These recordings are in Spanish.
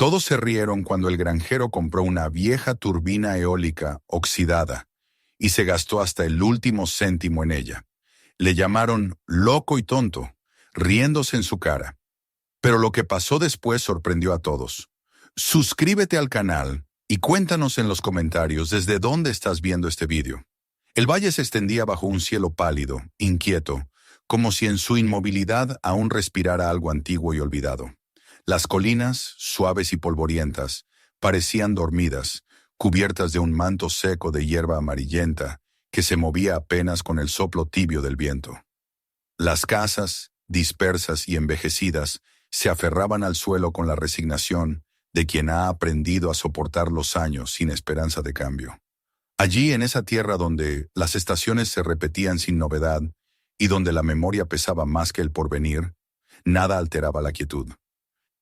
Todos se rieron cuando el granjero compró una vieja turbina eólica oxidada y se gastó hasta el último céntimo en ella. Le llamaron loco y tonto, riéndose en su cara. Pero lo que pasó después sorprendió a todos. Suscríbete al canal y cuéntanos en los comentarios desde dónde estás viendo este vídeo. El valle se extendía bajo un cielo pálido, inquieto, como si en su inmovilidad aún respirara algo antiguo y olvidado. Las colinas, suaves y polvorientas, parecían dormidas, cubiertas de un manto seco de hierba amarillenta que se movía apenas con el soplo tibio del viento. Las casas, dispersas y envejecidas, se aferraban al suelo con la resignación de quien ha aprendido a soportar los años sin esperanza de cambio. Allí, en esa tierra donde las estaciones se repetían sin novedad y donde la memoria pesaba más que el porvenir, nada alteraba la quietud.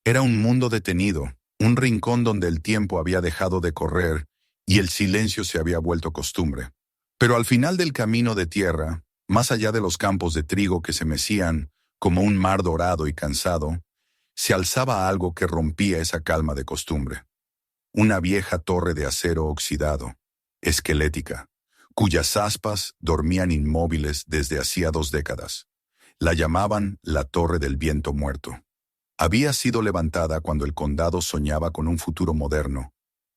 Era un mundo detenido, un rincón donde el tiempo había dejado de correr y el silencio se había vuelto costumbre. Pero al final del camino de tierra, más allá de los campos de trigo que se mecían como un mar dorado y cansado, se alzaba algo que rompía esa calma de costumbre. Una vieja torre de acero oxidado, esquelética, cuyas aspas dormían inmóviles desde hacía 2 décadas. La llamaban la Torre del Viento Muerto. Había sido levantada cuando el condado soñaba con un futuro moderno,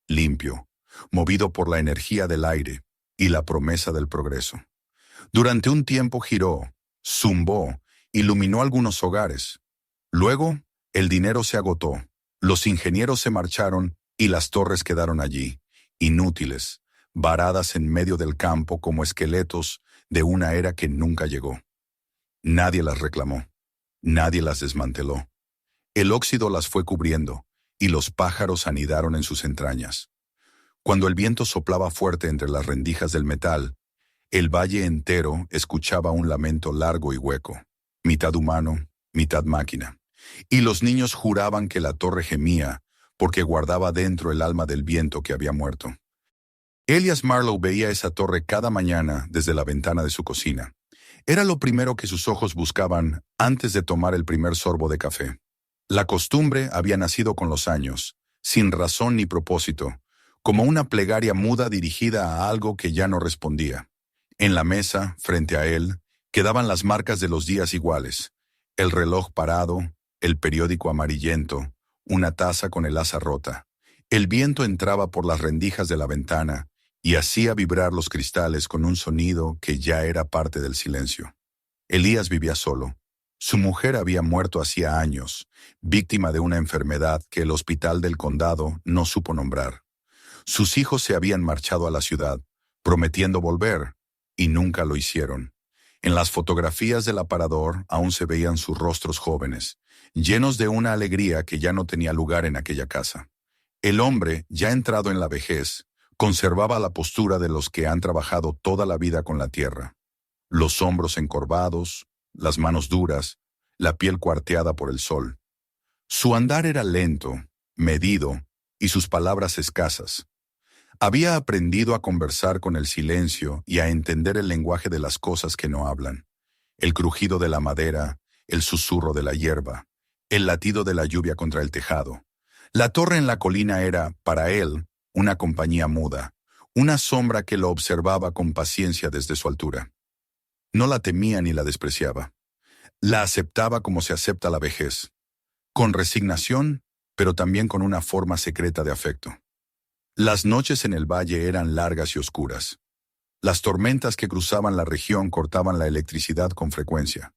limpio, movido por la energía del aire y la promesa del progreso. Durante un tiempo giró, zumbó, iluminó algunos hogares. Luego, el dinero se agotó, los ingenieros se marcharon y las torres quedaron allí, inútiles, varadas en medio del campo como esqueletos de una era que nunca llegó. Nadie las reclamó, nadie las desmanteló. El óxido las fue cubriendo y los pájaros anidaron en sus entrañas. Cuando el viento soplaba fuerte entre las rendijas del metal, el valle entero escuchaba un lamento largo y hueco, mitad humano, mitad máquina. Y los niños juraban que la torre gemía porque guardaba dentro el alma del viento que había muerto. Elias Marlowe veía esa torre cada mañana desde la ventana de su cocina. Era lo primero que sus ojos buscaban antes de tomar el primer sorbo de café. La costumbre había nacido con los años, sin razón ni propósito, como una plegaria muda dirigida a algo que ya no respondía. En la mesa, frente a él, quedaban las marcas de los días iguales, el reloj parado, el periódico amarillento, una taza con el asa rota. El viento entraba por las rendijas de la ventana y hacía vibrar los cristales con un sonido que ya era parte del silencio. Elías vivía solo. Su mujer había muerto hacía años, víctima de una enfermedad que el hospital del condado no supo nombrar. Sus hijos se habían marchado a la ciudad, prometiendo volver, y nunca lo hicieron. En las fotografías del aparador aún se veían sus rostros jóvenes, llenos de una alegría que ya no tenía lugar en aquella casa. El hombre, ya entrado en la vejez, conservaba la postura de los que han trabajado toda la vida con la tierra. Los hombros encorvados, las manos duras, la piel cuarteada por el sol. Su andar era lento, medido, y sus palabras escasas. Había aprendido a conversar con el silencio y a entender el lenguaje de las cosas que no hablan. El crujido de la madera, el susurro de la hierba, el latido de la lluvia contra el tejado. La torre en la colina era, para él, una compañía muda, una sombra que lo observaba con paciencia desde su altura. No la temía ni la despreciaba. La aceptaba como se acepta la vejez, con resignación, pero también con una forma secreta de afecto. Las noches en el valle eran largas y oscuras. Las tormentas que cruzaban la región cortaban la electricidad con frecuencia,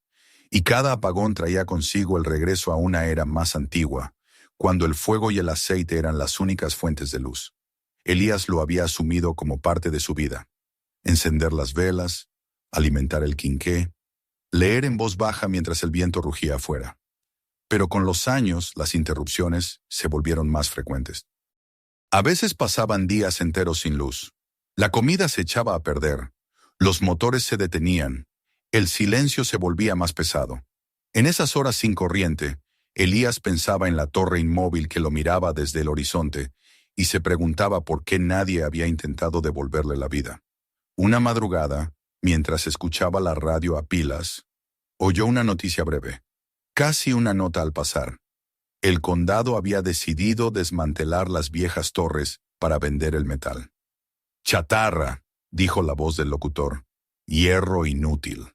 y cada apagón traía consigo el regreso a una era más antigua, cuando el fuego y el aceite eran las únicas fuentes de luz. Elías lo había asumido como parte de su vida. Encender las velas, alimentar el quinqué, leer en voz baja mientras el viento rugía afuera. Pero con los años, las interrupciones se volvieron más frecuentes. A veces pasaban días enteros sin luz. La comida se echaba a perder, los motores se detenían, el silencio se volvía más pesado. En esas horas sin corriente, Elías pensaba en la torre inmóvil que lo miraba desde el horizonte y se preguntaba por qué nadie había intentado devolverle la vida. Una madrugada, mientras escuchaba la radio a pilas, oyó una noticia breve, casi una nota al pasar. El condado había decidido desmantelar las viejas torres para vender el metal. «Chatarra», dijo la voz del locutor. «Hierro inútil».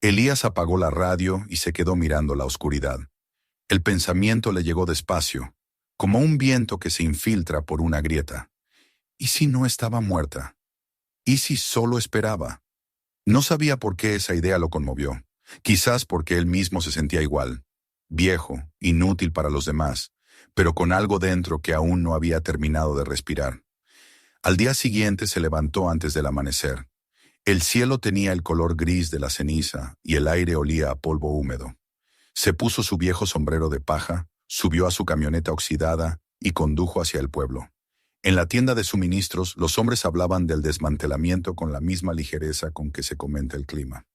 Elías apagó la radio y se quedó mirando la oscuridad. El pensamiento le llegó despacio, como un viento que se infiltra por una grieta. ¿Y si no estaba muerta? ¿Y si solo esperaba? No sabía por qué esa idea lo conmovió. Quizás porque él mismo se sentía igual, viejo, inútil para los demás, pero con algo dentro que aún no había terminado de respirar. Al día siguiente se levantó antes del amanecer. El cielo tenía el color gris de la ceniza y el aire olía a polvo húmedo. Se puso su viejo sombrero de paja, subió a su camioneta oxidada y condujo hacia el pueblo. En la tienda de suministros, los hombres hablaban del desmantelamiento con la misma ligereza con que se comenta el clima.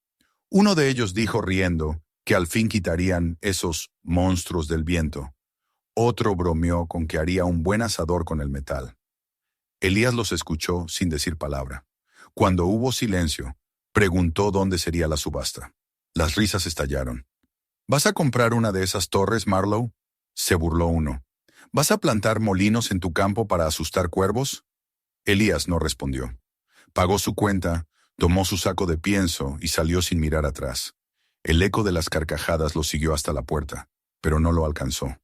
Uno de ellos dijo riendo que al fin quitarían esos monstruos del viento. Otro bromeó con que haría un buen asador con el metal. Elías los escuchó sin decir palabra. Cuando hubo silencio, preguntó dónde sería la subasta. Las risas estallaron. «¿Vas a comprar una de esas torres, Marlowe?», se burló uno. «¿Vas a plantar molinos en tu campo para asustar cuervos?». Elías no respondió. Pagó su cuenta, tomó su saco de pienso y salió sin mirar atrás. El eco de las carcajadas lo siguió hasta la puerta, pero no lo alcanzó.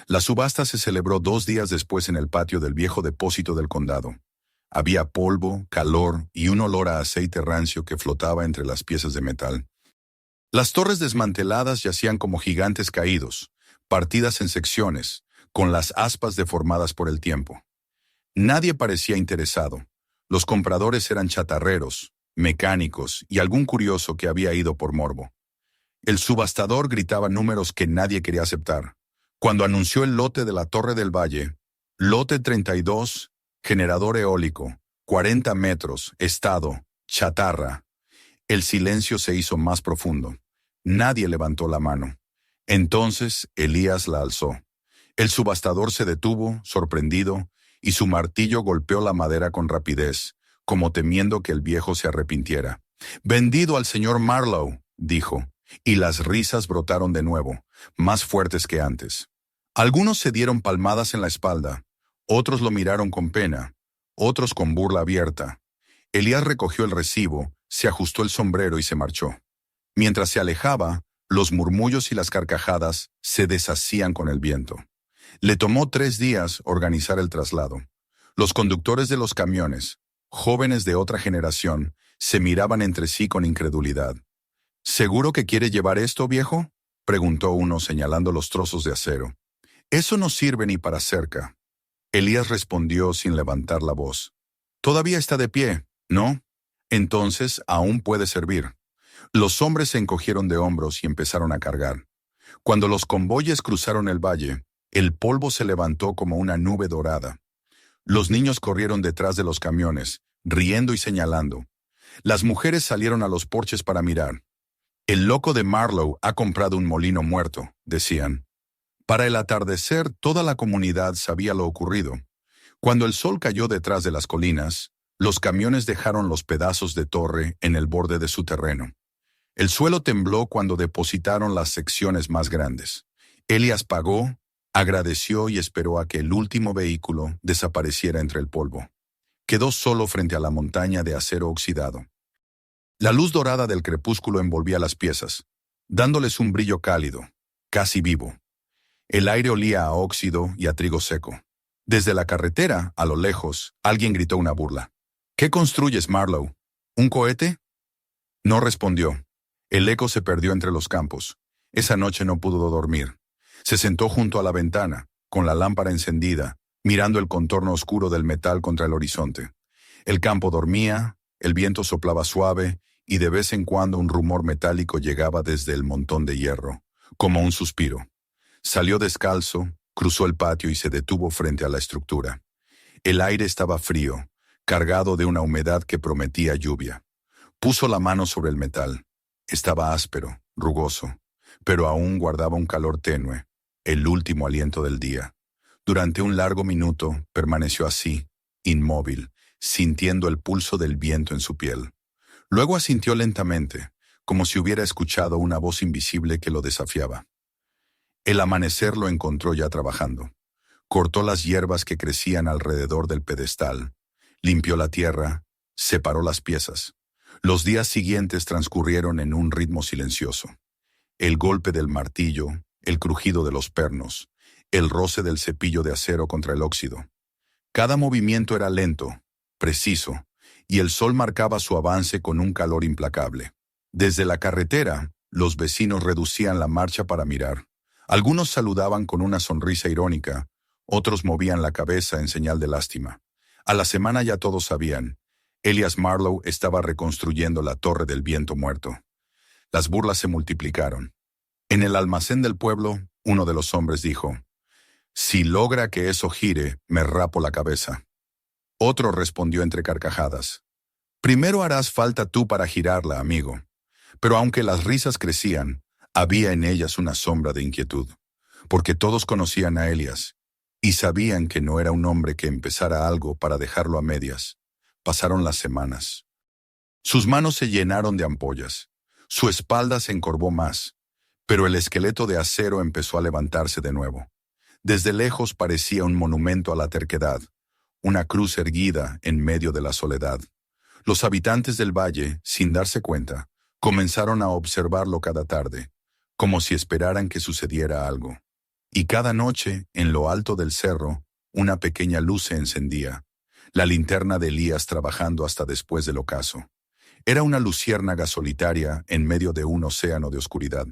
La subasta se celebró 2 días después en el patio del viejo depósito del condado. Había polvo, calor y un olor a aceite rancio que flotaba entre las piezas de metal. Las torres desmanteladas yacían como gigantes caídos, partidas en secciones, con las aspas deformadas por el tiempo. Nadie parecía interesado. Los compradores eran chatarreros, mecánicos y algún curioso que había ido por morbo. El subastador gritaba números que nadie quería aceptar. Cuando anunció el lote de la Torre del Valle, lote 32, generador eólico, 40 metros, estado, chatarra, el silencio se hizo más profundo. Nadie levantó la mano. Entonces Elías la alzó. El subastador se detuvo, sorprendido, y su martillo golpeó la madera con rapidez, como temiendo que el viejo se arrepintiera. «Vendido al señor Marlowe», dijo, y las risas brotaron de nuevo, más fuertes que antes. Algunos se dieron palmadas en la espalda, otros lo miraron con pena, otros con burla abierta. Elías recogió el recibo, se ajustó el sombrero y se marchó. Mientras se alejaba, los murmullos y las carcajadas se deshacían con el viento. Le tomó 3 días organizar el traslado. Los conductores de los camiones, jóvenes de otra generación, se miraban entre sí con incredulidad. «¿Seguro que quiere llevar esto, viejo?», preguntó uno señalando los trozos de acero. «Eso no sirve ni para cerca». Elías respondió sin levantar la voz. «Todavía está de pie, ¿no? Entonces aún puede servir». Los hombres se encogieron de hombros y empezaron a cargar. Cuando los convoyes cruzaron el valle, el polvo se levantó como una nube dorada. Los niños corrieron detrás de los camiones, riendo y señalando. Las mujeres salieron a los porches para mirar. «El loco de Marlowe ha comprado un molino muerto», decían. Para el atardecer, toda la comunidad sabía lo ocurrido. Cuando el sol cayó detrás de las colinas, los camiones dejaron los pedazos de torre en el borde de su terreno. El suelo tembló cuando depositaron las secciones más grandes. Elías pagó, agradeció y esperó a que el último vehículo desapareciera entre el polvo. Quedó solo frente a la montaña de acero oxidado. La luz dorada del crepúsculo envolvía las piezas, dándoles un brillo cálido, casi vivo. El aire olía a óxido y a trigo seco. Desde la carretera, a lo lejos, alguien gritó una burla. «¿Qué construyes, Marlowe? ¿Un cohete?». No respondió. El eco se perdió entre los campos. Esa noche no pudo dormir. Se sentó junto a la ventana, con la lámpara encendida, mirando el contorno oscuro del metal contra el horizonte. El campo dormía, el viento soplaba suave, y de vez en cuando un rumor metálico llegaba desde el montón de hierro, como un suspiro. Salió descalzo, cruzó el patio y se detuvo frente a la estructura. El aire estaba frío, cargado de una humedad que prometía lluvia. Puso la mano sobre el metal. Estaba áspero, rugoso, pero aún guardaba un calor tenue, el último aliento del día. Durante un largo minuto permaneció así, inmóvil, sintiendo el pulso del viento en su piel. Luego asintió lentamente, como si hubiera escuchado una voz invisible que lo desafiaba. El amanecer lo encontró ya trabajando. Cortó las hierbas que crecían alrededor del pedestal, limpió la tierra, separó las piezas. Los días siguientes transcurrieron en un ritmo silencioso. El golpe del martillo, el crujido de los pernos, el roce del cepillo de acero contra el óxido. Cada movimiento era lento, preciso, y el sol marcaba su avance con un calor implacable. Desde la carretera, los vecinos reducían la marcha para mirar. Algunos saludaban con una sonrisa irónica, otros movían la cabeza en señal de lástima. A la semana ya todos sabían. Elias Marlowe estaba reconstruyendo la Torre del Viento Muerto. Las burlas se multiplicaron. En el almacén del pueblo, uno de los hombres dijo: «Si logra que eso gire, me rapo la cabeza». Otro respondió entre carcajadas: «Primero harás falta tú para girarla, amigo». Pero aunque las risas crecían, había en ellas una sombra de inquietud, porque todos conocían a Elias y sabían que no era un hombre que empezara algo para dejarlo a medias. Pasaron las semanas. Sus manos se llenaron de ampollas, su espalda se encorvó más, pero el esqueleto de acero empezó a levantarse de nuevo. Desde lejos parecía un monumento a la terquedad, una cruz erguida en medio de la soledad. Los habitantes del valle, sin darse cuenta, comenzaron a observarlo cada tarde, como si esperaran que sucediera algo. Y cada noche, en lo alto del cerro, una pequeña luz se encendía, la linterna de Elías trabajando hasta después del ocaso. Era una luciérnaga solitaria en medio de un océano de oscuridad.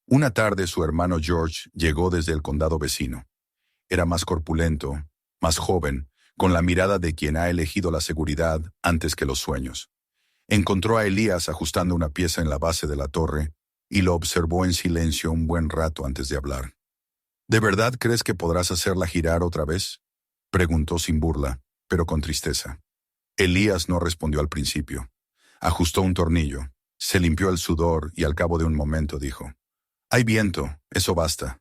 Una tarde su hermano George llegó desde el condado vecino. Era más corpulento, más joven, con la mirada de quien ha elegido la seguridad antes que los sueños. Encontró a Elías ajustando una pieza en la base de la torre y lo observó en silencio un buen rato antes de hablar. «¿De verdad crees que podrás hacerla girar otra vez?», preguntó sin burla, pero con tristeza. Elías no respondió al principio. Ajustó un tornillo, se limpió el sudor y al cabo de un momento dijo: «Hay viento, eso basta».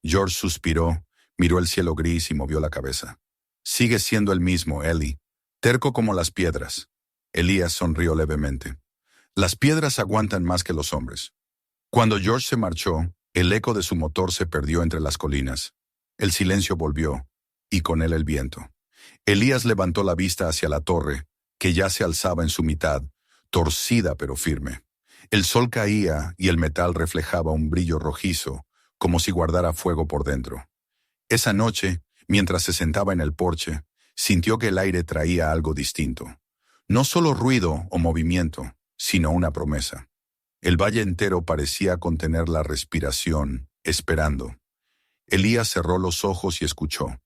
George suspiró, miró el cielo gris y movió la cabeza. «Sigue siendo el mismo, Ellie, terco como las piedras». Elías sonrió levemente. «Las piedras aguantan más que los hombres». Cuando George se marchó, el eco de su motor se perdió entre las colinas. El silencio volvió, y con él el viento. Elías levantó la vista hacia la torre, que ya se alzaba en su mitad, torcida pero firme. El sol caía y el metal reflejaba un brillo rojizo, como si guardara fuego por dentro. Esa noche, mientras se sentaba en el porche, sintió que el aire traía algo distinto. No solo ruido o movimiento, sino una promesa. El valle entero parecía contener la respiración, esperando. Elías cerró los ojos y escuchó.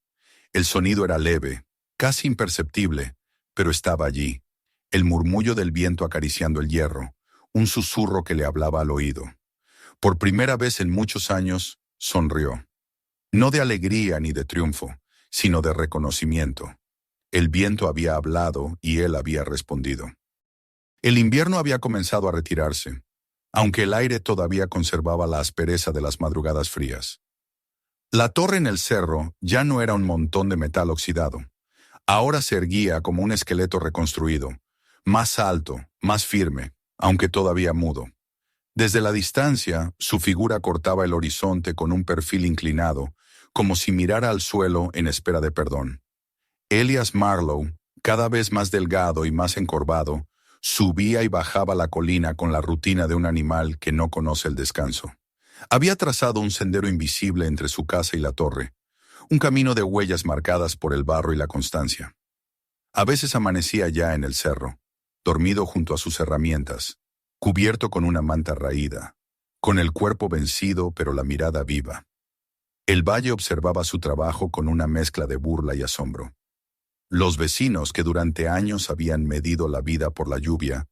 El sonido era leve, casi imperceptible, pero estaba allí. El murmullo del viento acariciando el hierro, un susurro que le hablaba al oído. Por primera vez en muchos años, sonrió. No de alegría ni de triunfo, sino de reconocimiento. El viento había hablado y él había respondido. El invierno había comenzado a retirarse, aunque el aire todavía conservaba la aspereza de las madrugadas frías. La torre en el cerro ya no era un montón de metal oxidado. Ahora se erguía como un esqueleto reconstruido, más alto, más firme, aunque todavía mudo. Desde la distancia, su figura cortaba el horizonte con un perfil inclinado, como si mirara al suelo en espera de perdón. Elias Marlowe, cada vez más delgado y más encorvado, subía y bajaba la colina con la rutina de un animal que no conoce el descanso. Había trazado un sendero invisible entre su casa y la torre, un camino de huellas marcadas por el barro y la constancia. A veces amanecía ya en el cerro, dormido junto a sus herramientas, cubierto con una manta raída, con el cuerpo vencido pero la mirada viva. El valle observaba su trabajo con una mezcla de burla y asombro. Los vecinos que durante años habían medido la vida por la lluvia,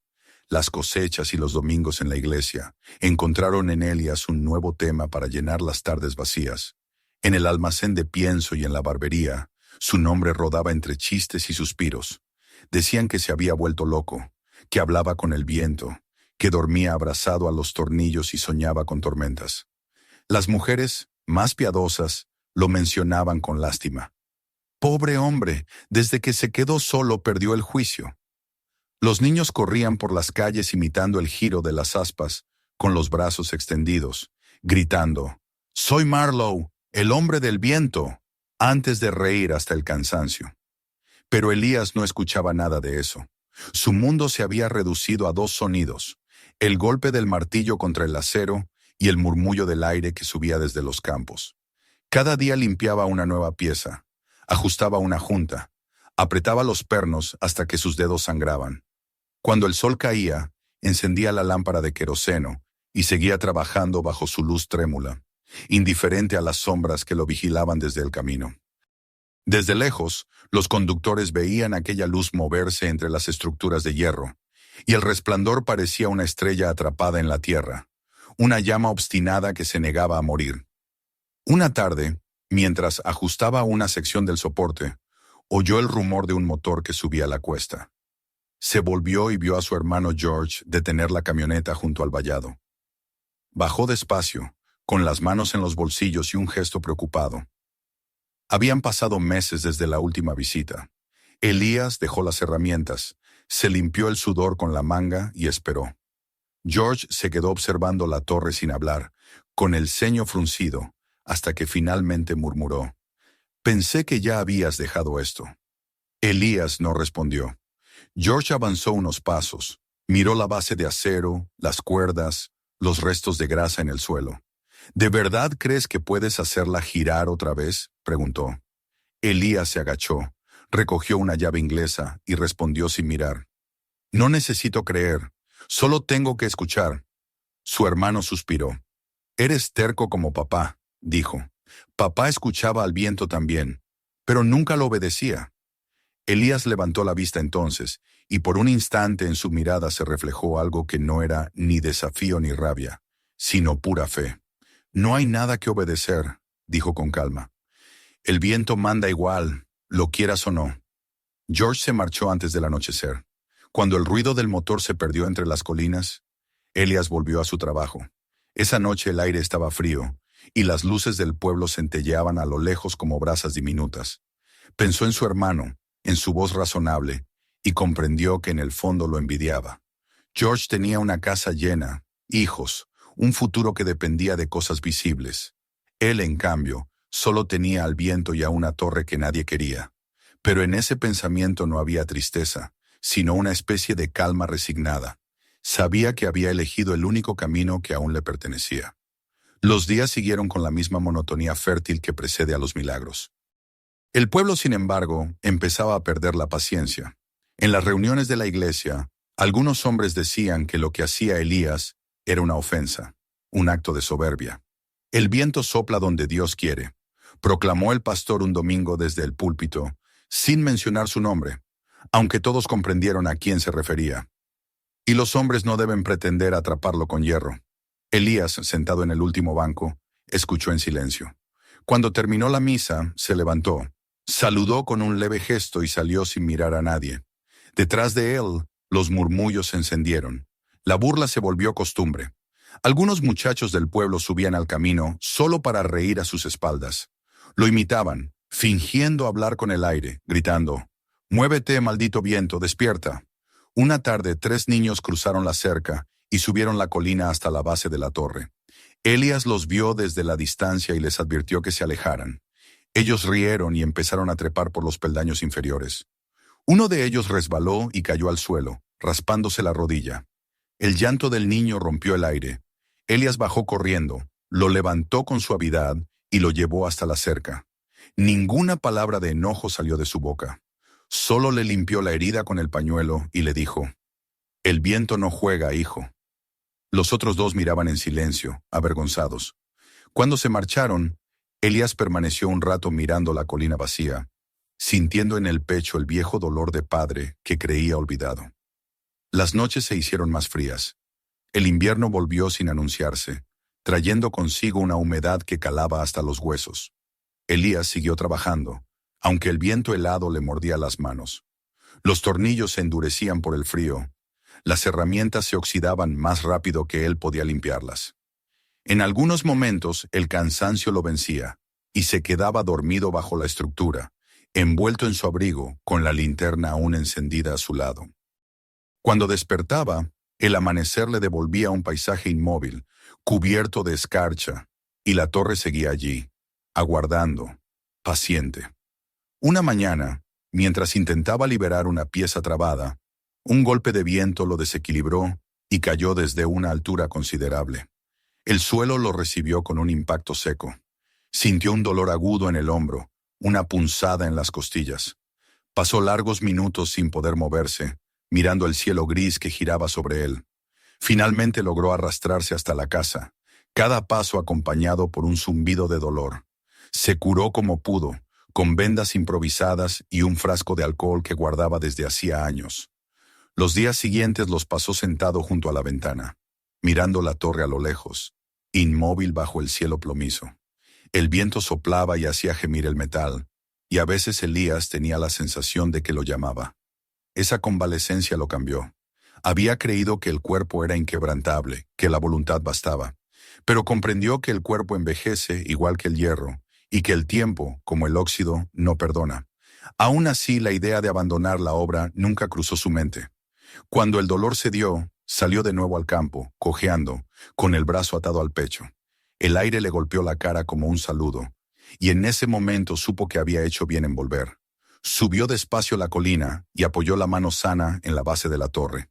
las cosechas y los domingos en la iglesia, encontraron en Elias un nuevo tema para llenar las tardes vacías. En el almacén de pienso y en la barbería, su nombre rodaba entre chistes y suspiros. Decían que se había vuelto loco, que hablaba con el viento, que dormía abrazado a los tornillos y soñaba con tormentas. Las mujeres, más piadosas, lo mencionaban con lástima. Pobre hombre, desde que se quedó solo perdió el juicio. Los niños corrían por las calles imitando el giro de las aspas, con los brazos extendidos, gritando: «Soy Marlowe, el hombre del viento», antes de reír hasta el cansancio. Pero Elías no escuchaba nada de eso. Su mundo se había reducido a dos sonidos: el golpe del martillo contra el acero y el murmullo del aire que subía desde los campos. Cada día limpiaba una nueva pieza, ajustaba una junta, apretaba los pernos hasta que sus dedos sangraban. Cuando el sol caía, encendía la lámpara de queroseno y seguía trabajando bajo su luz trémula, indiferente a las sombras que lo vigilaban desde el camino. Desde lejos, los conductores veían aquella luz moverse entre las estructuras de hierro, y el resplandor parecía una estrella atrapada en la tierra, una llama obstinada que se negaba a morir. Una tarde, mientras ajustaba una sección del soporte, oyó el rumor de un motor que subía la cuesta. Se volvió y vio a su hermano George detener la camioneta junto al vallado. Bajó despacio, con las manos en los bolsillos y un gesto preocupado. Habían pasado meses desde la última visita. Elías dejó las herramientas, se limpió el sudor con la manga y esperó. George se quedó observando la torre sin hablar, con el ceño fruncido, hasta que finalmente murmuró: «Pensé que ya habías dejado esto». Elías no respondió. George avanzó unos pasos, miró la base de acero, las cuerdas, los restos de grasa en el suelo. «¿De verdad crees que puedes hacerla girar otra vez?», preguntó. Elías se agachó, recogió una llave inglesa y respondió sin mirar: «No necesito creer, solo tengo que escuchar». Su hermano suspiró. «Eres terco como papá», dijo. «Papá escuchaba al viento también, pero nunca lo obedecía». Elías levantó la vista entonces, y por un instante en su mirada se reflejó algo que no era ni desafío ni rabia, sino pura fe. «No hay nada que obedecer», dijo con calma. «El viento manda igual, lo quieras o no». George se marchó antes del anochecer. Cuando el ruido del motor se perdió entre las colinas, Elías volvió a su trabajo. Esa noche el aire estaba frío, y las luces del pueblo centelleaban a lo lejos como brasas diminutas. Pensó en su hermano, en su voz razonable, y comprendió que en el fondo lo envidiaba. George tenía una casa llena, hijos, un futuro que dependía de cosas visibles. Él, en cambio, solo tenía al viento y a una torre que nadie quería. Pero en ese pensamiento no había tristeza, sino una especie de calma resignada. Sabía que había elegido el único camino que aún le pertenecía. Los días siguieron con la misma monotonía fértil que precede a los milagros. El pueblo, sin embargo, empezaba a perder la paciencia. En las reuniones de la iglesia, algunos hombres decían que lo que hacía Elías era una ofensa, un acto de soberbia. «El viento sopla donde Dios quiere», proclamó el pastor un domingo desde el púlpito, sin mencionar su nombre, aunque todos comprendieron a quién se refería. «Y los hombres no deben pretender atraparlo con hierro». Elías, sentado en el último banco, escuchó en silencio. Cuando terminó la misa, se levantó, saludó con un leve gesto y salió sin mirar a nadie. Detrás de él, los murmullos se encendieron. La burla se volvió costumbre. Algunos muchachos del pueblo subían al camino solo para reír a sus espaldas. Lo imitaban, fingiendo hablar con el aire, gritando: «Muévete, maldito viento, despierta». Una tarde 3 niños cruzaron la cerca y subieron la colina hasta la base de la torre. Elías los vio desde la distancia y les advirtió que se alejaran. Ellos rieron y empezaron a trepar por los peldaños inferiores. Uno de ellos resbaló y cayó al suelo, raspándose la rodilla. El llanto del niño rompió el aire. Elías bajó corriendo, lo levantó con suavidad y lo llevó hasta la cerca. Ninguna palabra de enojo salió de su boca. Solo le limpió la herida con el pañuelo y le dijo: «El viento no juega, hijo». Los otros 2 miraban en silencio, avergonzados. Cuando se marcharon, Elías permaneció un rato mirando la colina vacía, sintiendo en el pecho el viejo dolor de padre que creía olvidado. Las noches se hicieron más frías. El invierno volvió sin anunciarse, trayendo consigo una humedad que calaba hasta los huesos. Elías siguió trabajando, aunque el viento helado le mordía las manos. Los tornillos se endurecían por el frío. Las herramientas se oxidaban más rápido que él podía limpiarlas. En algunos momentos el cansancio lo vencía, y se quedaba dormido bajo la estructura, envuelto en su abrigo, con la linterna aún encendida a su lado. Cuando despertaba, el amanecer le devolvía un paisaje inmóvil, cubierto de escarcha, Y la torre seguía allí, aguardando, paciente. Una mañana, mientras intentaba liberar una pieza trabada, un golpe de viento lo desequilibró y cayó desde una altura considerable. El suelo lo recibió con un impacto seco. Sintió un dolor agudo en el hombro, una punzada en las costillas. Pasó largos minutos sin poder moverse, mirando el cielo gris que giraba sobre él. Finalmente logró arrastrarse hasta la casa, cada paso acompañado por un zumbido de dolor. Se curó como pudo, con vendas improvisadas y un frasco de alcohol que guardaba desde hacía años. Los días siguientes los pasó sentado junto a la ventana, mirando la torre a lo lejos, inmóvil bajo el cielo plomizo. El viento soplaba y hacía gemir el metal, y a veces Elías tenía la sensación de que lo llamaba. Esa convalecencia lo cambió. Había creído que el cuerpo era inquebrantable, que la voluntad bastaba, pero comprendió que el cuerpo envejece igual que el hierro, y que el tiempo, como el óxido, no perdona. Aún así, la idea de abandonar la obra nunca cruzó su mente. Cuando el dolor cedió, salió de nuevo al campo, cojeando, con el brazo atado al pecho. El aire le golpeó la cara como un saludo, y en ese momento supo que había hecho bien en volver. Subió despacio la colina y apoyó la mano sana en la base de la torre.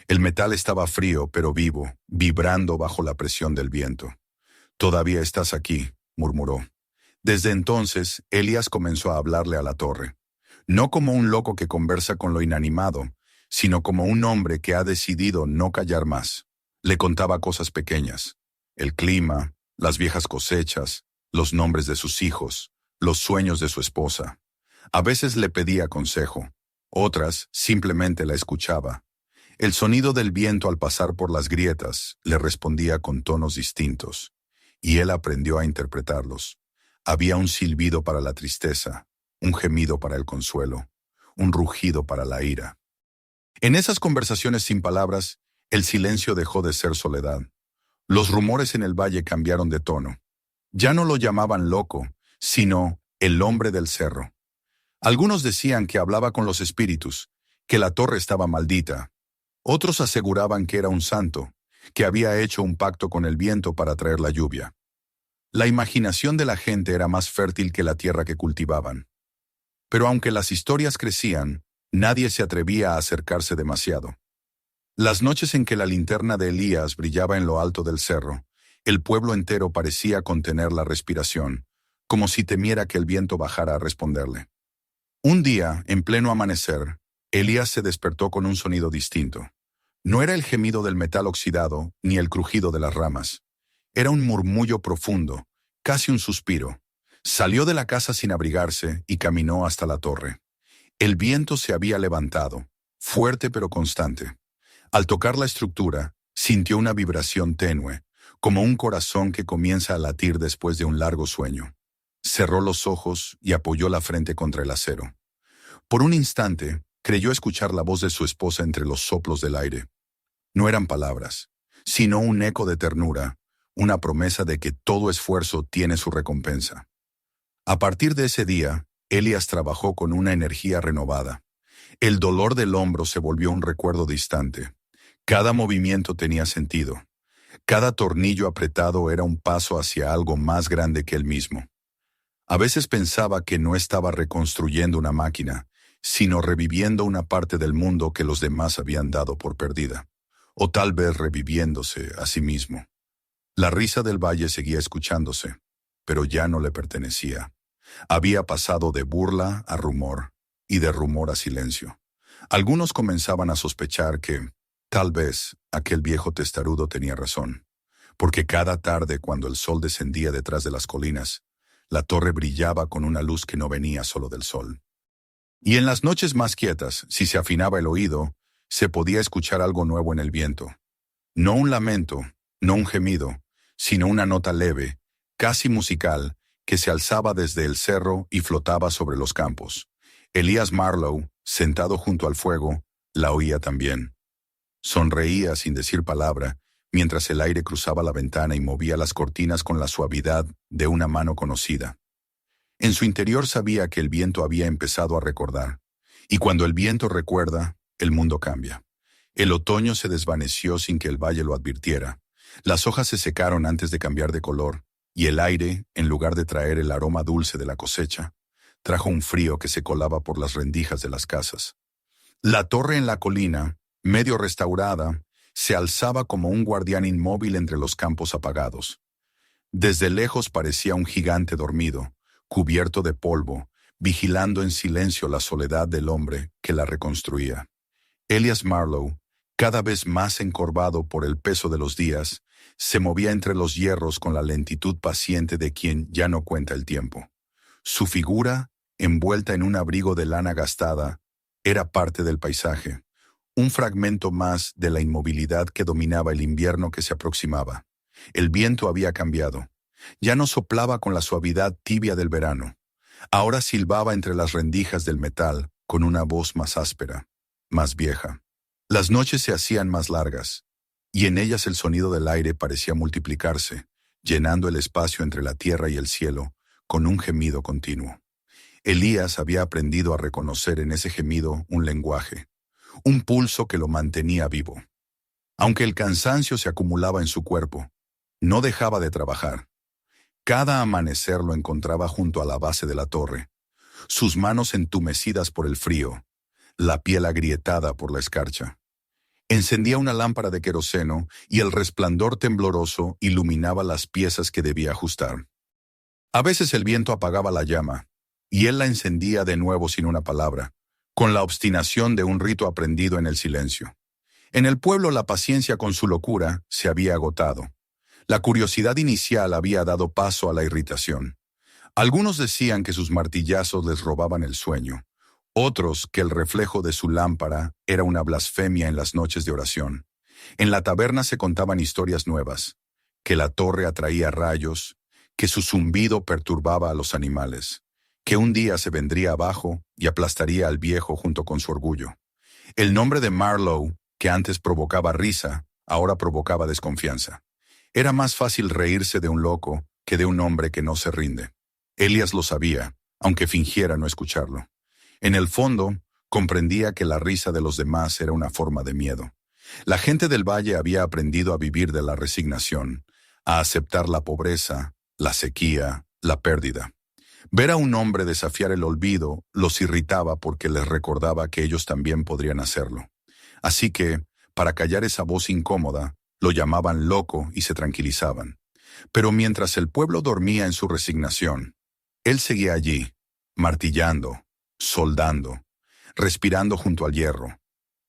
El metal estaba frío pero vivo, vibrando bajo la presión del viento. «Todavía estás aquí», murmuró. Desde entonces, Elías comenzó a hablarle a la torre. No como un loco que conversa con lo inanimado, sino como un hombre que ha decidido no callar más. Le contaba cosas pequeñas: el clima, las viejas cosechas, los nombres de sus hijos, los sueños de su esposa. A veces le pedía consejo, otras simplemente la escuchaba. El sonido del viento al pasar por las grietas le respondía con tonos distintos, y él aprendió a interpretarlos. Había un silbido para la tristeza, un gemido para el consuelo, un rugido para la ira. En esas conversaciones sin palabras, el silencio dejó de ser soledad. Los rumores en el valle cambiaron de tono. Ya no lo llamaban loco, sino el hombre del cerro. Algunos decían que hablaba con los espíritus, que la torre estaba maldita. Otros aseguraban que era un santo, que había hecho un pacto con el viento para traer la lluvia. La imaginación de la gente era más fértil que la tierra que cultivaban. Pero aunque las historias crecían, nadie se atrevía a acercarse demasiado. Las noches en que la linterna de Elías brillaba en lo alto del cerro, el pueblo entero parecía contener la respiración, como si temiera que el viento bajara a responderle. Un día, en pleno amanecer, Elías se despertó con un sonido distinto. No era el gemido del metal oxidado, ni el crujido de las ramas. Era un murmullo profundo, casi un suspiro. Salió de la casa sin abrigarse y caminó hasta la torre. El viento se había levantado, fuerte pero constante. Al tocar la estructura, sintió una vibración tenue, como un corazón que comienza a latir después de un largo sueño. Cerró los ojos y apoyó la frente contra el acero. Por un instante, creyó escuchar la voz de su esposa entre los soplos del aire. No eran palabras, sino un eco de ternura, una promesa de que todo esfuerzo tiene su recompensa. A partir de ese día, Elías trabajó con una energía renovada. El dolor del hombro se volvió un recuerdo distante. Cada movimiento tenía sentido. Cada tornillo apretado era un paso hacia algo más grande que él mismo. A veces pensaba que no estaba reconstruyendo una máquina, sino reviviendo una parte del mundo que los demás habían dado por perdida, o tal vez reviviéndose a sí mismo. La risa del valle seguía escuchándose, pero ya no le pertenecía. Había pasado de burla a rumor, y de rumor a silencio. Algunos comenzaban a sospechar que, tal vez, aquel viejo testarudo tenía razón, porque cada tarde cuando el sol descendía detrás de las colinas, la torre brillaba con una luz que no venía solo del sol. Y en las noches más quietas, si se afinaba el oído, se podía escuchar algo nuevo en el viento. No un lamento, no un gemido, sino una nota leve, casi musical, que se alzaba desde el cerro y flotaba sobre los campos. Elías Marlowe, sentado junto al fuego, la oía también. Sonreía sin decir palabra, mientras el aire cruzaba la ventana y movía las cortinas con la suavidad de una mano conocida. En su interior sabía que el viento había empezado a recordar, y cuando el viento recuerda, el mundo cambia. El otoño se desvaneció sin que el valle lo advirtiera. Las hojas se secaron antes de cambiar de color, y el aire, en lugar de traer el aroma dulce de la cosecha, trajo un frío que se colaba por las rendijas de las casas. La torre en la colina, medio restaurada, se alzaba como un guardián inmóvil entre los campos apagados. Desde lejos parecía un gigante dormido, cubierto de polvo, vigilando en silencio la soledad del hombre que la reconstruía. Elias Marlowe, cada vez más encorvado por el peso de los días, se movía entre los hierros con la lentitud paciente de quien ya no cuenta el tiempo. Su figura, envuelta en un abrigo de lana gastada, era parte del paisaje, un fragmento más de la inmovilidad que dominaba el invierno que se aproximaba. El viento había cambiado. Ya no soplaba con la suavidad tibia del verano. Ahora silbaba entre las rendijas del metal con una voz más áspera, más vieja. Las noches se hacían más largas, y en ellas el sonido del aire parecía multiplicarse, llenando el espacio entre la tierra y el cielo con un gemido continuo. Elías había aprendido a reconocer en ese gemido un lenguaje, un pulso que lo mantenía vivo. Aunque el cansancio se acumulaba en su cuerpo, no dejaba de trabajar. Cada amanecer lo encontraba junto a la base de la torre, sus manos entumecidas por el frío, la piel agrietada por la escarcha. Encendía una lámpara de queroseno y el resplandor tembloroso iluminaba las piezas que debía ajustar. A veces el viento apagaba la llama, y él la encendía de nuevo sin una palabra, con la obstinación de un rito aprendido en el silencio. En el pueblo la paciencia con su locura se había agotado. La curiosidad inicial había dado paso a la irritación. Algunos decían que sus martillazos les robaban el sueño, otros que el reflejo de su lámpara era una blasfemia en las noches de oración. En la taberna se contaban historias nuevas, que la torre atraía rayos, que su zumbido perturbaba a los animales, que un día se vendría abajo y aplastaría al viejo junto con su orgullo. El nombre de Marlowe, que antes provocaba risa, ahora provocaba desconfianza. Era más fácil reírse de un loco que de un hombre que no se rinde. Elias lo sabía, aunque fingiera no escucharlo. En el fondo, comprendía que la risa de los demás era una forma de miedo. La gente del valle había aprendido a vivir de la resignación, a aceptar la pobreza, la sequía, la pérdida. Ver a un hombre desafiar el olvido los irritaba porque les recordaba que ellos también podrían hacerlo. Así que, para callar esa voz incómoda, lo llamaban loco y se tranquilizaban. Pero mientras el pueblo dormía en su resignación, él seguía allí, martillando, soldando, respirando junto al hierro.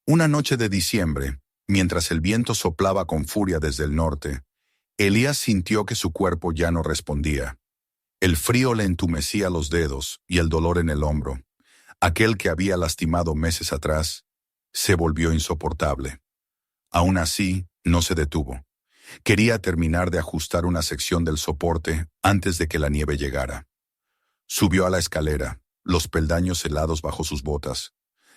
Una noche de diciembre, mientras el viento soplaba con furia desde el norte, Elías sintió que su cuerpo ya no respondía. El frío le entumecía los dedos y el dolor en el hombro, aquel que había lastimado meses atrás, se volvió insoportable. Aún así, no se detuvo. Quería terminar de ajustar una sección del soporte antes de que la nieve llegara. Subió a la escalera, los peldaños helados bajo sus botas.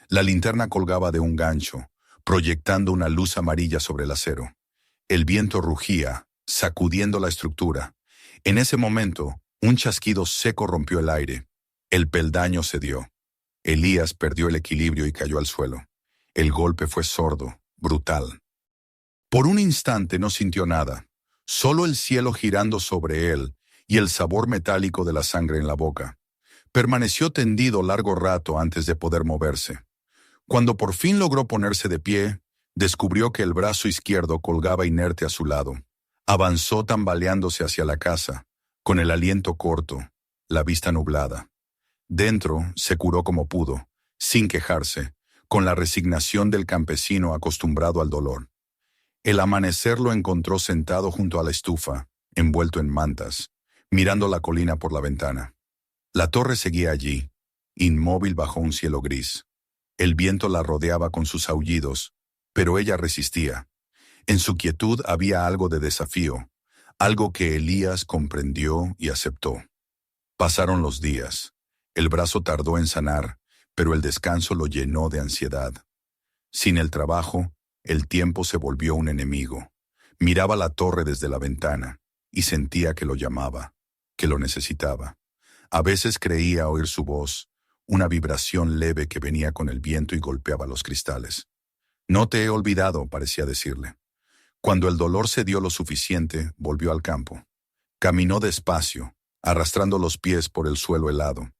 La linterna colgaba de un gancho, proyectando una luz amarilla sobre el acero. El viento rugía, sacudiendo la estructura. En ese momento, un chasquido seco rompió el aire. El peldaño cedió. Elías perdió el equilibrio y cayó al suelo. El golpe fue sordo, brutal. Por un instante no sintió nada, solo el cielo girando sobre él y el sabor metálico de la sangre en la boca. Permaneció tendido largo rato antes de poder moverse. Cuando por fin logró ponerse de pie, descubrió que el brazo izquierdo colgaba inerte a su lado. Avanzó tambaleándose hacia la casa, con el aliento corto, la vista nublada. Dentro se curó como pudo, sin quejarse, con la resignación del campesino acostumbrado al dolor. El amanecer lo encontró sentado junto a la estufa, envuelto en mantas, mirando la colina por la ventana. La torre seguía allí, inmóvil bajo un cielo gris. El viento la rodeaba con sus aullidos, pero ella resistía. En su quietud había algo de desafío, algo que Elías comprendió y aceptó. Pasaron los días. El brazo tardó en sanar, pero el descanso lo llenó de ansiedad. Sin el trabajo, el tiempo se volvió un enemigo. Miraba la torre desde la ventana y sentía que lo llamaba, que lo necesitaba. A veces creía oír su voz, una vibración leve que venía con el viento y golpeaba los cristales. «No te he olvidado», parecía decirle. Cuando el dolor cedió lo suficiente, volvió al campo. Caminó despacio, arrastrando los pies por el suelo helado.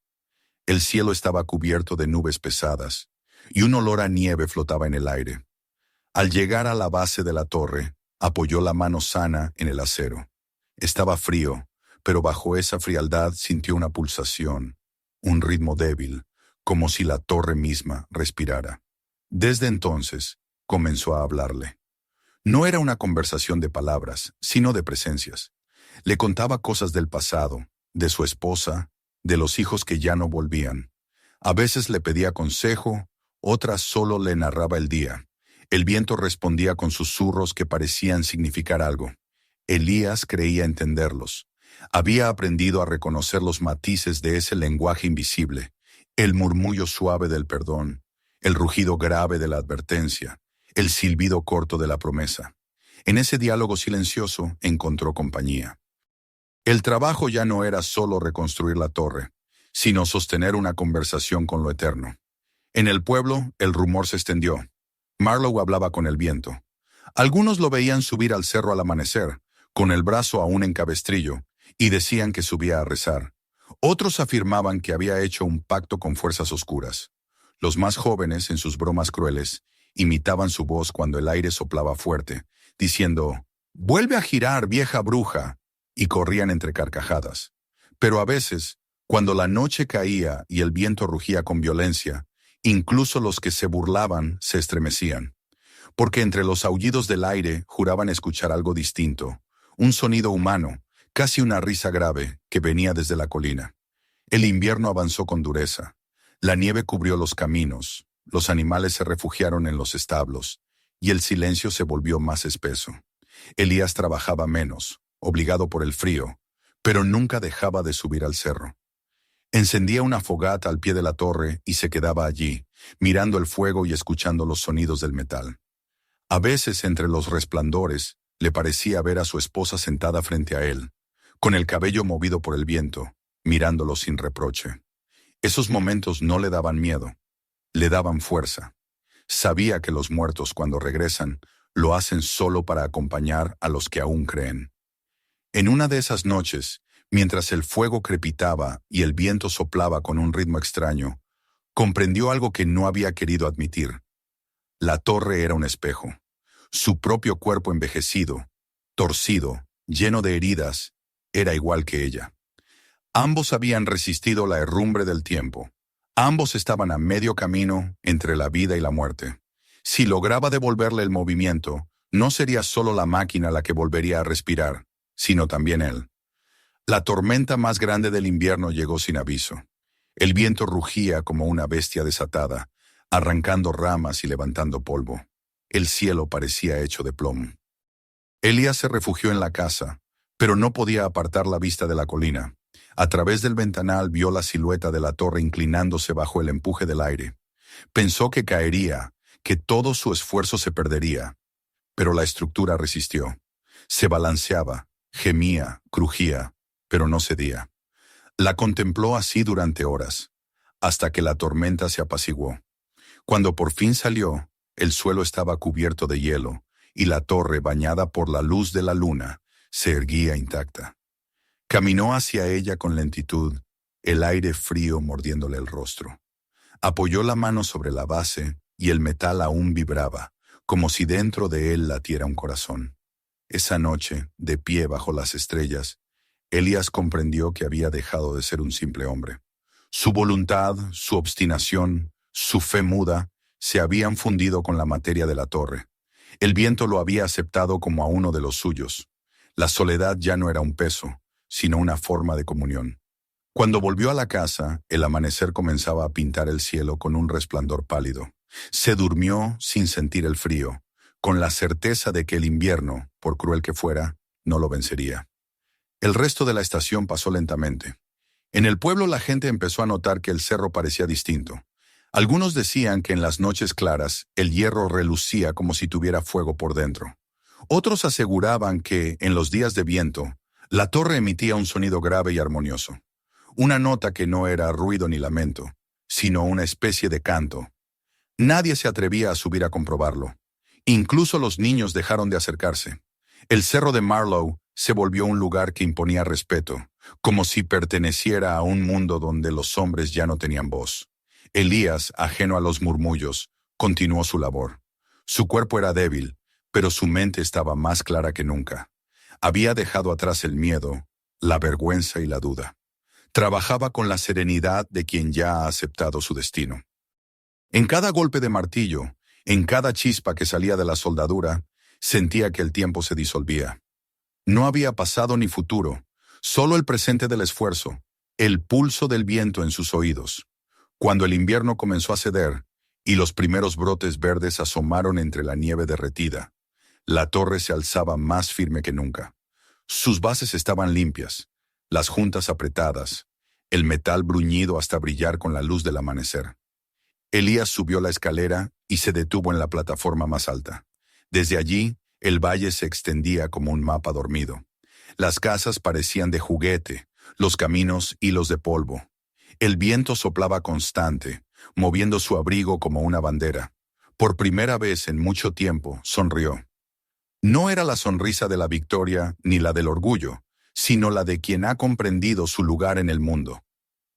El cielo estaba cubierto de nubes pesadas, y un olor a nieve flotaba en el aire. Al llegar a la base de la torre, apoyó la mano sana en el acero. Estaba frío, pero bajo esa frialdad sintió una pulsación, un ritmo débil, como si la torre misma respirara. Desde entonces, comenzó a hablarle. No era una conversación de palabras, sino de presencias. Le contaba cosas del pasado, de su esposa, de los hijos que ya no volvían. A veces le pedía consejo, otras solo le narraba el día. El viento respondía con susurros que parecían significar algo. Elías creía entenderlos. Había aprendido a reconocer los matices de ese lenguaje invisible, el murmullo suave del perdón, el rugido grave de la advertencia, el silbido corto de la promesa. En ese diálogo silencioso encontró compañía. El trabajo ya no era solo reconstruir la torre, sino sostener una conversación con lo eterno. En el pueblo, el rumor se extendió. Marlowe hablaba con el viento. Algunos lo veían subir al cerro al amanecer, con el brazo aún en cabestrillo, y decían que subía a rezar. Otros afirmaban que había hecho un pacto con fuerzas oscuras. Los más jóvenes, en sus bromas crueles, imitaban su voz cuando el aire soplaba fuerte, diciendo, «¡Vuelve a girar, vieja bruja!», y corrían entre carcajadas. Pero a veces, cuando la noche caía y el viento rugía con violencia, incluso los que se burlaban se estremecían, porque entre los aullidos del aire juraban escuchar algo distinto, un sonido humano, casi una risa grave que venía desde la colina. El invierno avanzó con dureza. La nieve cubrió los caminos, los animales se refugiaron en los establos, y el silencio se volvió más espeso. Elías trabajaba menos, obligado por el frío, pero nunca dejaba de subir al cerro. Encendía una fogata al pie de la torre y se quedaba allí, mirando el fuego y escuchando los sonidos del metal. A veces, entre los resplandores, le parecía ver a su esposa sentada frente a él, con el cabello movido por el viento, mirándolo sin reproche. Esos momentos no le daban miedo, le daban fuerza. Sabía que los muertos, cuando regresan, lo hacen solo para acompañar a los que aún creen. En una de esas noches, mientras el fuego crepitaba y el viento soplaba con un ritmo extraño, comprendió algo que no había querido admitir. La torre era un espejo. Su propio cuerpo envejecido, torcido, lleno de heridas, era igual que ella. Ambos habían resistido la herrumbre del tiempo. Ambos estaban a medio camino entre la vida y la muerte. Si lograba devolverle el movimiento, no sería solo la máquina la que volvería a respirar, sino también él. La tormenta más grande del invierno llegó sin aviso. El viento rugía como una bestia desatada, arrancando ramas y levantando polvo. El cielo parecía hecho de plomo. Elías se refugió en la casa, pero no podía apartar la vista de la colina. A través del ventanal vio la silueta de la torre inclinándose bajo el empuje del aire. Pensó que caería, que todo su esfuerzo se perdería. Pero la estructura resistió. Se balanceaba, gemía, crujía, pero no cedía. La contempló así durante horas, hasta que la tormenta se apaciguó. Cuando por fin salió, el suelo estaba cubierto de hielo, y la torre, bañada por la luz de la luna, se erguía intacta. Caminó hacia ella con lentitud, el aire frío mordiéndole el rostro. Apoyó la mano sobre la base, y el metal aún vibraba, como si dentro de él latiera un corazón. Esa noche, de pie bajo las estrellas, Elías comprendió que había dejado de ser un simple hombre. Su voluntad, su obstinación, su fe muda, se habían fundido con la materia de la torre. El viento lo había aceptado como a uno de los suyos. La soledad ya no era un peso, sino una forma de comunión. Cuando volvió a la casa, el amanecer comenzaba a pintar el cielo con un resplandor pálido. Se durmió sin sentir el frío, con la certeza de que el invierno, por cruel que fuera, no lo vencería. El resto de la estación pasó lentamente. En el pueblo la gente empezó a notar que el cerro parecía distinto. Algunos decían que en las noches claras el hierro relucía como si tuviera fuego por dentro. Otros aseguraban que, en los días de viento, la torre emitía un sonido grave y armonioso. Una nota que no era ruido ni lamento, sino una especie de canto. Nadie se atrevía a subir a comprobarlo. Incluso los niños dejaron de acercarse. El cerro de Marlowe se volvió un lugar que imponía respeto, como si perteneciera a un mundo donde los hombres ya no tenían voz. Elías, ajeno a los murmullos, continuó su labor. Su cuerpo era débil, pero su mente estaba más clara que nunca. Había dejado atrás el miedo, la vergüenza y la duda. Trabajaba con la serenidad de quien ya ha aceptado su destino. En cada golpe de martillo, en cada chispa que salía de la soldadura, sentía que el tiempo se disolvía. No había pasado ni futuro, solo el presente del esfuerzo, el pulso del viento en sus oídos. Cuando el invierno comenzó a ceder y los primeros brotes verdes asomaron entre la nieve derretida, la torre se alzaba más firme que nunca. Sus bases estaban limpias, las juntas apretadas, el metal bruñido hasta brillar con la luz del amanecer. Elías subió la escalera y se detuvo en la plataforma más alta. Desde allí, el valle se extendía como un mapa dormido. Las casas parecían de juguete, los caminos hilos de polvo. El viento soplaba constante, moviendo su abrigo como una bandera. Por primera vez en mucho tiempo, sonrió. No era la sonrisa de la victoria ni la del orgullo, sino la de quien ha comprendido su lugar en el mundo.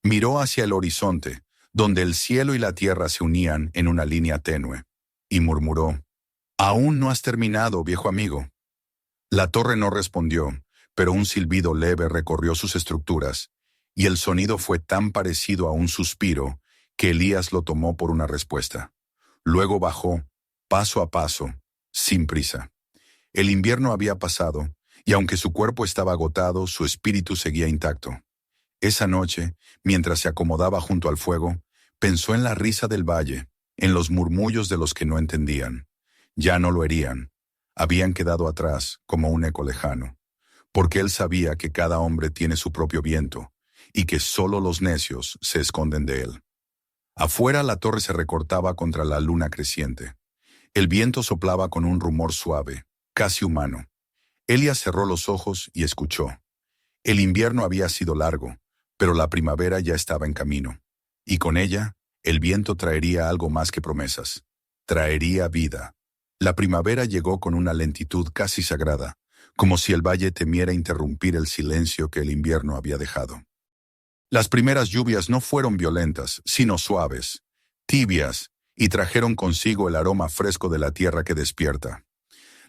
Miró hacia el horizonte, donde el cielo y la tierra se unían en una línea tenue, y murmuró: «Aún no has terminado, viejo amigo». La torre no respondió, pero un silbido leve recorrió sus estructuras, y el sonido fue tan parecido a un suspiro que Elías lo tomó por una respuesta. Luego bajó, paso a paso, sin prisa. El invierno había pasado, y aunque su cuerpo estaba agotado, su espíritu seguía intacto. Esa noche, mientras se acomodaba junto al fuego, pensó en la risa del valle, en los murmullos de los que no entendían. Ya no lo herían. Habían quedado atrás, como un eco lejano. Porque él sabía que cada hombre tiene su propio viento, y que solo los necios se esconden de él. Afuera la torre se recortaba contra la luna creciente. El viento soplaba con un rumor suave, casi humano. Elías cerró los ojos y escuchó. El invierno había sido largo, pero la primavera ya estaba en camino. Y con ella, el viento traería algo más que promesas. Traería vida. La primavera llegó con una lentitud casi sagrada, como si el valle temiera interrumpir el silencio que el invierno había dejado. Las primeras lluvias no fueron violentas, sino suaves, tibias, y trajeron consigo el aroma fresco de la tierra que despierta.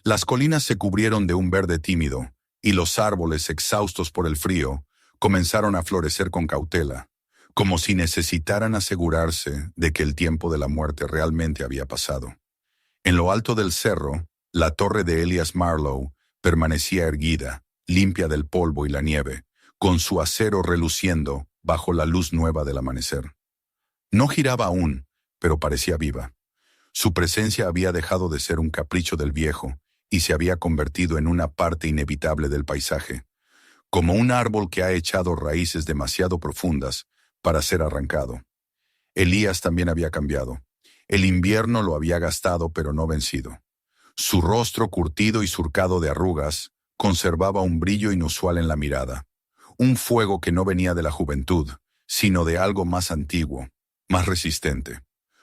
Las colinas se cubrieron de un verde tímido, y los árboles, exhaustos por el frío, comenzaron a florecer con cautela, como si necesitaran asegurarse de que el tiempo de la muerte realmente había pasado. En lo alto del cerro, la torre de Elias Marlowe permanecía erguida, limpia del polvo y la nieve, con su acero reluciendo bajo la luz nueva del amanecer. No giraba aún, pero parecía viva. Su presencia había dejado de ser un capricho del viejo y se había convertido en una parte inevitable del paisaje, como un árbol que ha echado raíces demasiado profundas para ser arrancado. Elías también había cambiado. El invierno lo había gastado, pero no vencido. Su rostro curtido y surcado de arrugas conservaba un brillo inusual en la mirada, un fuego que no venía de la juventud, sino de algo más antiguo, más resistente.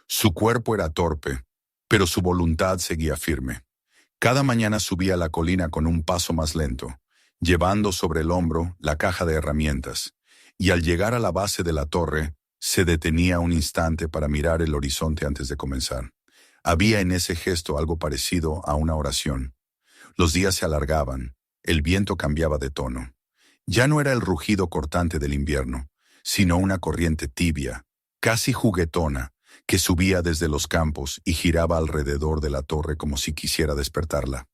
Su cuerpo era torpe, pero su voluntad seguía firme. Cada mañana subía a la colina con un paso más lento, llevando sobre el hombro la caja de herramientas, y al llegar a la base de la torre, se detenía un instante para mirar el horizonte antes de comenzar. Había en ese gesto algo parecido a una oración. Los días se alargaban, el viento cambiaba de tono. Ya no era el rugido cortante del invierno, sino una corriente tibia, casi juguetona, que subía desde los campos y giraba alrededor de la torre como si quisiera despertarla.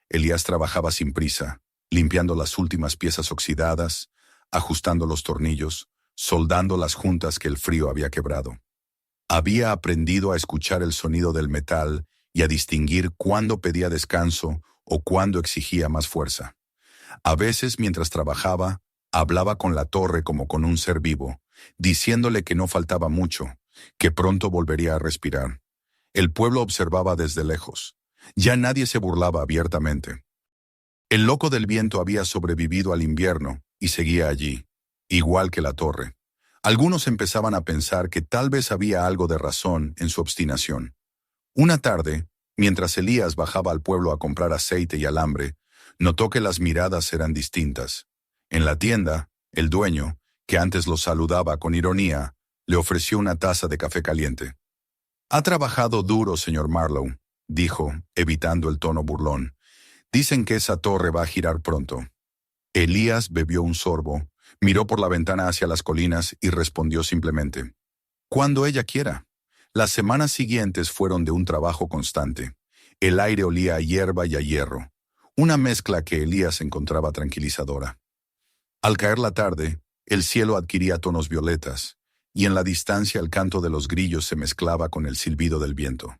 Elías trabajaba sin prisa, limpiando las últimas piezas oxidadas, ajustando los tornillos, soldando las juntas que el frío había quebrado. Había aprendido a escuchar el sonido del metal y a distinguir cuándo pedía descanso o cuándo exigía más fuerza. A veces, mientras trabajaba, hablaba con la torre como con un ser vivo, diciéndole que no faltaba mucho, que pronto volvería a respirar. El pueblo observaba desde lejos. Ya nadie se burlaba abiertamente. El loco del viento había sobrevivido al invierno y seguía allí, igual que la torre. Algunos empezaban a pensar que tal vez había algo de razón en su obstinación. Una tarde, mientras Elías bajaba al pueblo a comprar aceite y alambre, Notó que las miradas eran distintas. En la tienda, el dueño, que antes lo saludaba con ironía, le ofreció una taza de café caliente. «Ha trabajado duro, señor Marlowe», dijo, evitando el tono burlón. «Dicen que esa torre va a girar pronto». Elías bebió un sorbo, miró por la ventana hacia las colinas y respondió simplemente: «Cuando ella quiera». Las semanas siguientes fueron de un trabajo constante. El aire olía a hierba y a hierro, una mezcla que Elías encontraba tranquilizadora. Al caer la tarde, el cielo adquiría tonos violetas, y en la distancia el canto de los grillos se mezclaba con el silbido del viento.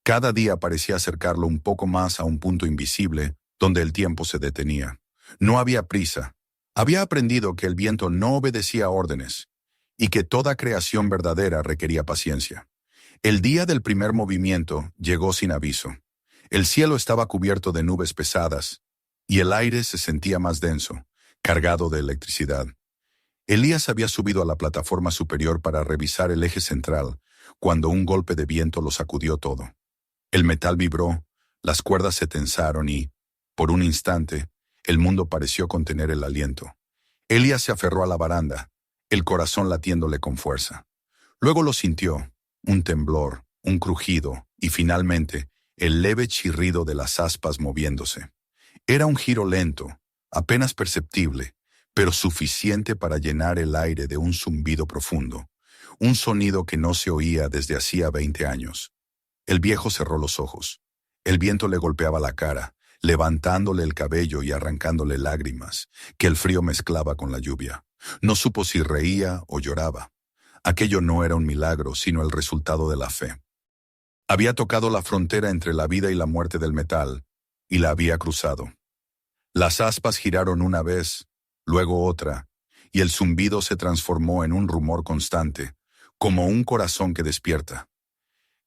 Cada día parecía acercarlo un poco más a un punto invisible donde el tiempo se detenía. No había prisa. Había aprendido que el viento no obedecía órdenes y que toda creación verdadera requería paciencia. El día del primer movimiento llegó sin aviso. El cielo estaba cubierto de nubes pesadas y el aire se sentía más denso, cargado de electricidad. Elías había subido a la plataforma superior para revisar el eje central cuando un golpe de viento lo sacudió todo. El metal vibró, las cuerdas se tensaron y, por un instante, el mundo pareció contener el aliento. Elías se aferró a la baranda, el corazón latiéndole con fuerza. Luego lo sintió, un temblor, un crujido y finalmente el leve chirrido de las aspas moviéndose. Era un giro lento, apenas perceptible, pero suficiente para llenar el aire de un zumbido profundo, un sonido que no se oía desde hacía 20 años. El viejo cerró los ojos. El viento le golpeaba la cara, levantándole el cabello y arrancándole lágrimas, que el frío mezclaba con la lluvia. No supo si reía o lloraba. Aquello no era un milagro, sino el resultado de la fe. Había tocado la frontera entre la vida y la muerte del metal, y la había cruzado. Las aspas giraron una vez, luego otra, y el zumbido se transformó en un rumor constante, como un corazón que despierta.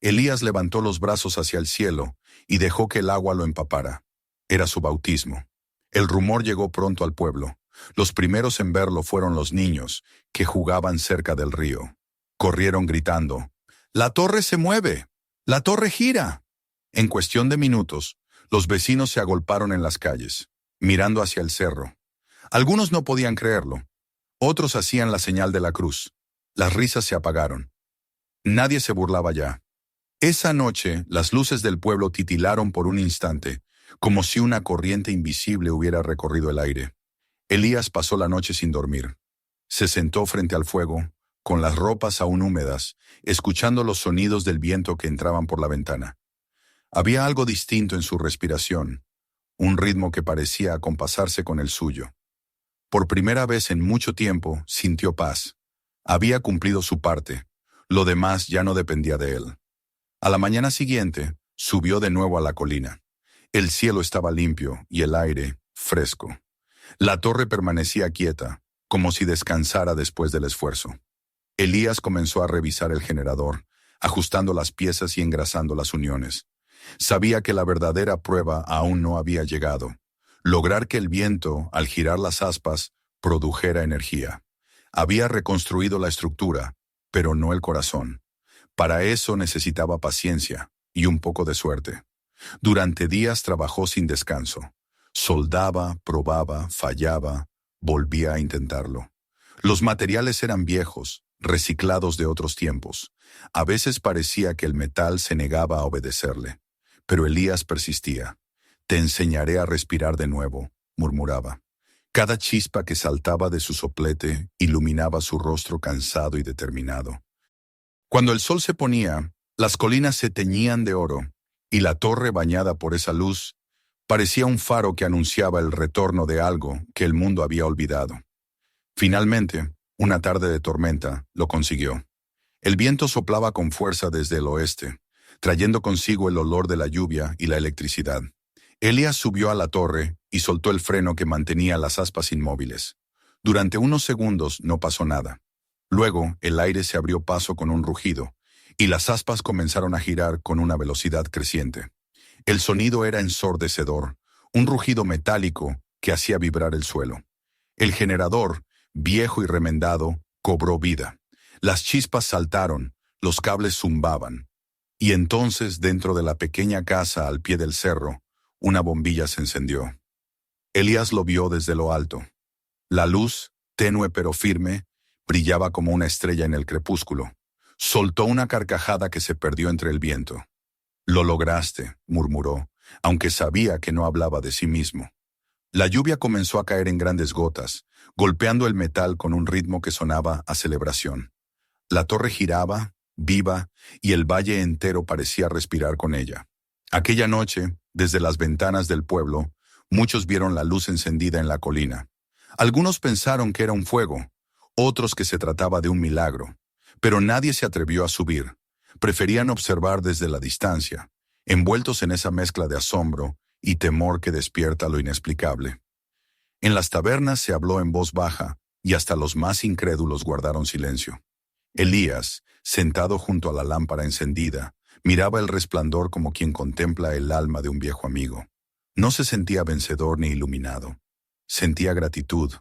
Elías levantó los brazos hacia el cielo y dejó que el agua lo empapara. Era su bautismo. El rumor llegó pronto al pueblo. Los primeros en verlo fueron los niños, que jugaban cerca del río. Corrieron gritando: «¡La torre se mueve! ¡La torre gira!». En cuestión de minutos, los vecinos se agolparon en las calles, mirando hacia el cerro. Algunos no podían creerlo. Otros hacían la señal de la cruz. Las risas se apagaron. Nadie se burlaba ya. Esa noche, las luces del pueblo titilaron por un instante, como si una corriente invisible hubiera recorrido el aire. Elías pasó la noche sin dormir. Se sentó frente al fuego, con las ropas aún húmedas, escuchando los sonidos del viento que entraban por la ventana. Había algo distinto en su respiración, un ritmo que parecía acompasarse con el suyo. Por primera vez en mucho tiempo sintió paz. Había cumplido su parte. Lo demás ya no dependía de él. A la mañana siguiente, subió de nuevo a la colina. El cielo estaba limpio y el aire fresco. La torre permanecía quieta, como si descansara después del esfuerzo. Elías comenzó a revisar el generador, ajustando las piezas y engrasando las uniones. Sabía que la verdadera prueba aún no había llegado: lograr que el viento, al girar las aspas, produjera energía. Había reconstruido la estructura, pero no el corazón. Para eso necesitaba paciencia y un poco de suerte. Durante días trabajó sin descanso. Soldaba, probaba, fallaba, volvía a intentarlo. Los materiales eran viejos, reciclados de otros tiempos. A veces parecía que el metal se negaba a obedecerle. Pero Elías persistía. «Te enseñaré a respirar de nuevo», murmuraba. Cada chispa que saltaba de su soplete iluminaba su rostro cansado y determinado. Cuando el sol se ponía, las colinas se teñían de oro, y la torre bañada por esa luz parecía un faro que anunciaba el retorno de algo que el mundo había olvidado. Finalmente, una tarde de tormenta, lo consiguió. El viento soplaba con fuerza desde el oeste, trayendo consigo el olor de la lluvia y la electricidad. Elías subió a la torre y soltó el freno que mantenía las aspas inmóviles. Durante unos segundos no pasó nada. Luego, el aire se abrió paso con un rugido, y las aspas comenzaron a girar con una velocidad creciente. El sonido era ensordecedor, un rugido metálico que hacía vibrar el suelo. El generador, viejo y remendado, cobró vida. Las chispas saltaron, los cables zumbaban. Y entonces, dentro de la pequeña casa al pie del cerro, una bombilla se encendió. Elías lo vio desde lo alto. La luz, tenue pero firme, brillaba como una estrella en el crepúsculo. Soltó una carcajada que se perdió entre el viento. «Lo lograste», murmuró, aunque sabía que no hablaba de sí mismo. La lluvia comenzó a caer en grandes gotas, golpeando el metal con un ritmo que sonaba a celebración. La torre giraba, viva, y el valle entero parecía respirar con ella. Aquella noche, desde las ventanas del pueblo, muchos vieron la luz encendida en la colina. Algunos pensaron que era un fuego, otros que se trataba de un milagro, pero nadie se atrevió a subir. Preferían observar desde la distancia, envueltos en esa mezcla de asombro y temor que despierta lo inexplicable. En las tabernas se habló en voz baja, y hasta los más incrédulos guardaron silencio. Elías, sentado junto a la lámpara encendida, miraba el resplandor como quien contempla el alma de un viejo amigo. No se sentía vencedor ni iluminado. Sentía gratitud,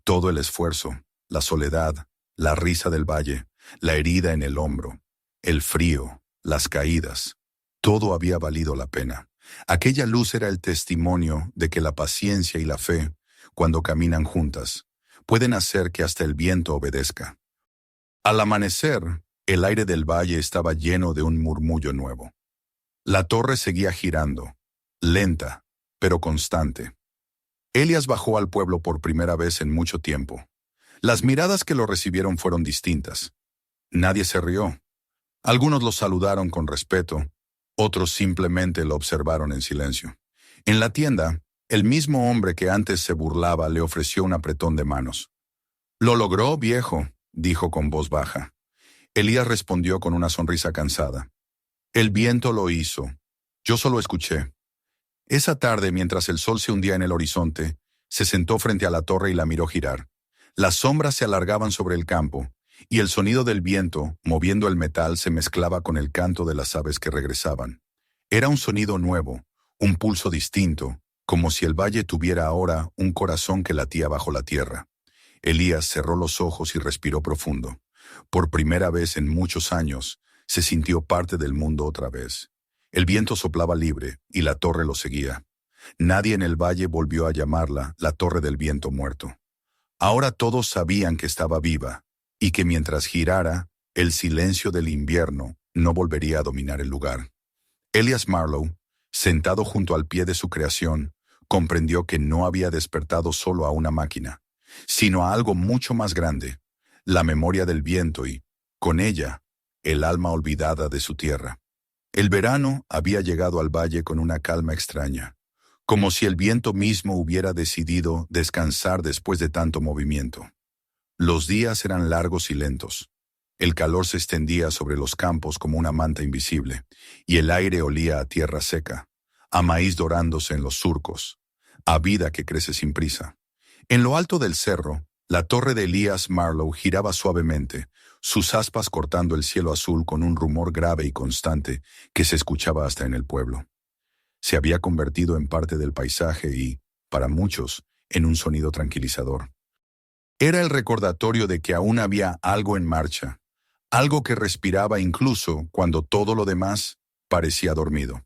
todo el esfuerzo, la soledad, la risa del valle, la herida en el hombro, el frío, las caídas. Todo había valido la pena. Aquella luz era el testimonio de que la paciencia y la fe, cuando caminan juntas, pueden hacer que hasta el viento obedezca. Al amanecer, el aire del valle estaba lleno de un murmullo nuevo. La torre seguía girando, lenta, pero constante. Elías bajó al pueblo por primera vez en mucho tiempo. Las miradas que lo recibieron fueron distintas. Nadie se rió. Algunos lo saludaron con respeto, otros simplemente lo observaron en silencio. En la tienda, el mismo hombre que antes se burlaba le ofreció un apretón de manos. «Lo logró, viejo», dijo con voz baja. Elías respondió con una sonrisa cansada. «El viento lo hizo. Yo solo escuché». Esa tarde, mientras el sol se hundía en el horizonte, se sentó frente a la torre y la miró girar. Las sombras se alargaban sobre el campo, y el sonido del viento, moviendo el metal, se mezclaba con el canto de las aves que regresaban. Era un sonido nuevo, un pulso distinto, como si el valle tuviera ahora un corazón que latía bajo la tierra. Elías cerró los ojos y respiró profundo. Por primera vez en muchos años, se sintió parte del mundo otra vez. El viento soplaba libre, y la torre lo seguía. Nadie en el valle volvió a llamarla la Torre del Viento Muerto. Ahora todos sabían que estaba viva, y que mientras girara, el silencio del invierno no volvería a dominar el lugar. Elias Marlowe, sentado junto al pie de su creación, comprendió que no había despertado solo a una máquina, sino a algo mucho más grande, la memoria del viento y, con ella, el alma olvidada de su tierra. El verano había llegado al valle con una calma extraña, como si el viento mismo hubiera decidido descansar después de tanto movimiento. Los días eran largos y lentos. El calor se extendía sobre los campos como una manta invisible, y el aire olía a tierra seca, a maíz dorándose en los surcos, a vida que crece sin prisa. En lo alto del cerro, la torre de Elias Marlowe giraba suavemente, sus aspas cortando el cielo azul con un rumor grave y constante que se escuchaba hasta en el pueblo. Se había convertido en parte del paisaje y, para muchos, en un sonido tranquilizador. Era el recordatorio de que aún había algo en marcha, algo que respiraba incluso cuando todo lo demás parecía dormido.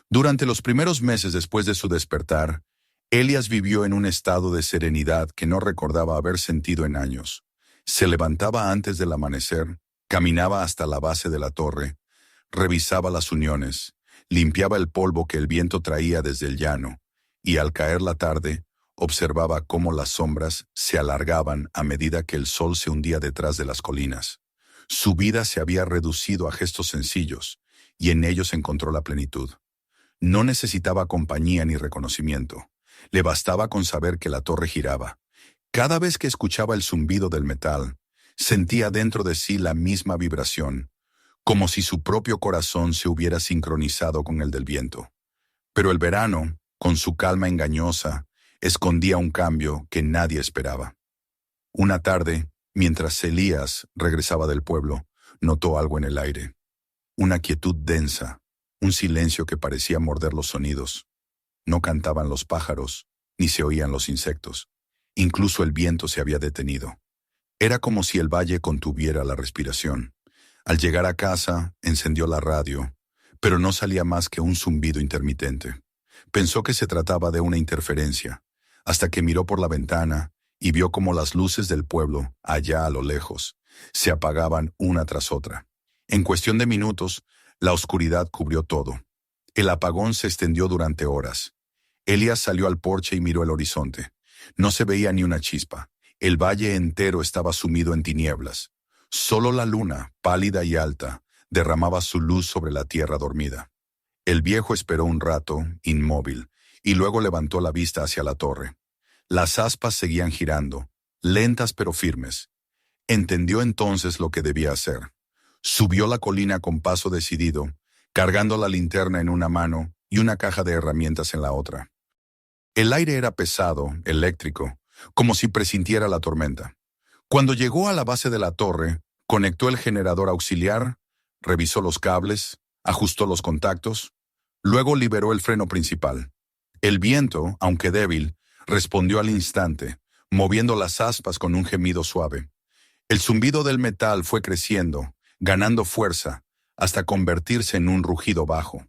Durante los primeros meses después de su despertar, Elías vivió en un estado de serenidad que no recordaba haber sentido en años. Se levantaba antes del amanecer, caminaba hasta la base de la torre, revisaba las uniones, limpiaba el polvo que el viento traía desde el llano, y al caer la tarde, observaba cómo las sombras se alargaban a medida que el sol se hundía detrás de las colinas. Su vida se había reducido a gestos sencillos, y en ellos encontró la plenitud. No necesitaba compañía ni reconocimiento. Le bastaba con saber que la torre giraba. Cada vez que escuchaba el zumbido del metal, sentía dentro de sí la misma vibración, como si su propio corazón se hubiera sincronizado con el del viento. Pero el verano, con su calma engañosa, escondía un cambio que nadie esperaba. Una tarde, mientras Elías regresaba del pueblo, notó algo en el aire. Una quietud densa, un silencio que parecía morder los sonidos. No cantaban los pájaros, ni se oían los insectos. Incluso el viento se había detenido. Era como si el valle contuviera la respiración. Al llegar a casa, encendió la radio, pero no salía más que un zumbido intermitente. Pensó que se trataba de una interferencia, hasta que miró por la ventana y vio cómo las luces del pueblo, allá a lo lejos, se apagaban una tras otra. En cuestión de minutos, la oscuridad cubrió todo. El apagón se extendió durante horas. Elías salió al porche y miró el horizonte. No se veía ni una chispa. El valle entero estaba sumido en tinieblas. Solo la luna, pálida y alta, derramaba su luz sobre la tierra dormida. El viejo esperó un rato, inmóvil, y luego levantó la vista hacia la torre. Las aspas seguían girando, lentas pero firmes. Entendió entonces lo que debía hacer. Subió la colina con paso decidido, cargando la linterna en una mano y una caja de herramientas en la otra. El aire era pesado, eléctrico, como si presintiera la tormenta. Cuando llegó a la base de la torre, conectó el generador auxiliar, revisó los cables, ajustó los contactos, luego liberó el freno principal. El viento, aunque débil, respondió al instante, moviendo las aspas con un gemido suave. El zumbido del metal fue creciendo, ganando fuerza, hasta convertirse en un rugido bajo.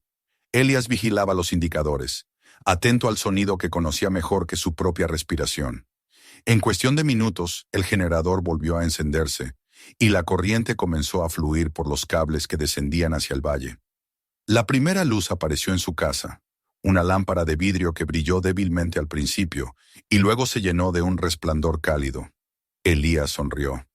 Elías vigilaba los indicadores, atento al sonido que conocía mejor que su propia respiración. En cuestión de minutos, el generador volvió a encenderse, y la corriente comenzó a fluir por los cables que descendían hacia el valle. La primera luz apareció en su casa, una lámpara de vidrio que brilló débilmente al principio, y luego se llenó de un resplandor cálido. Elías sonrió,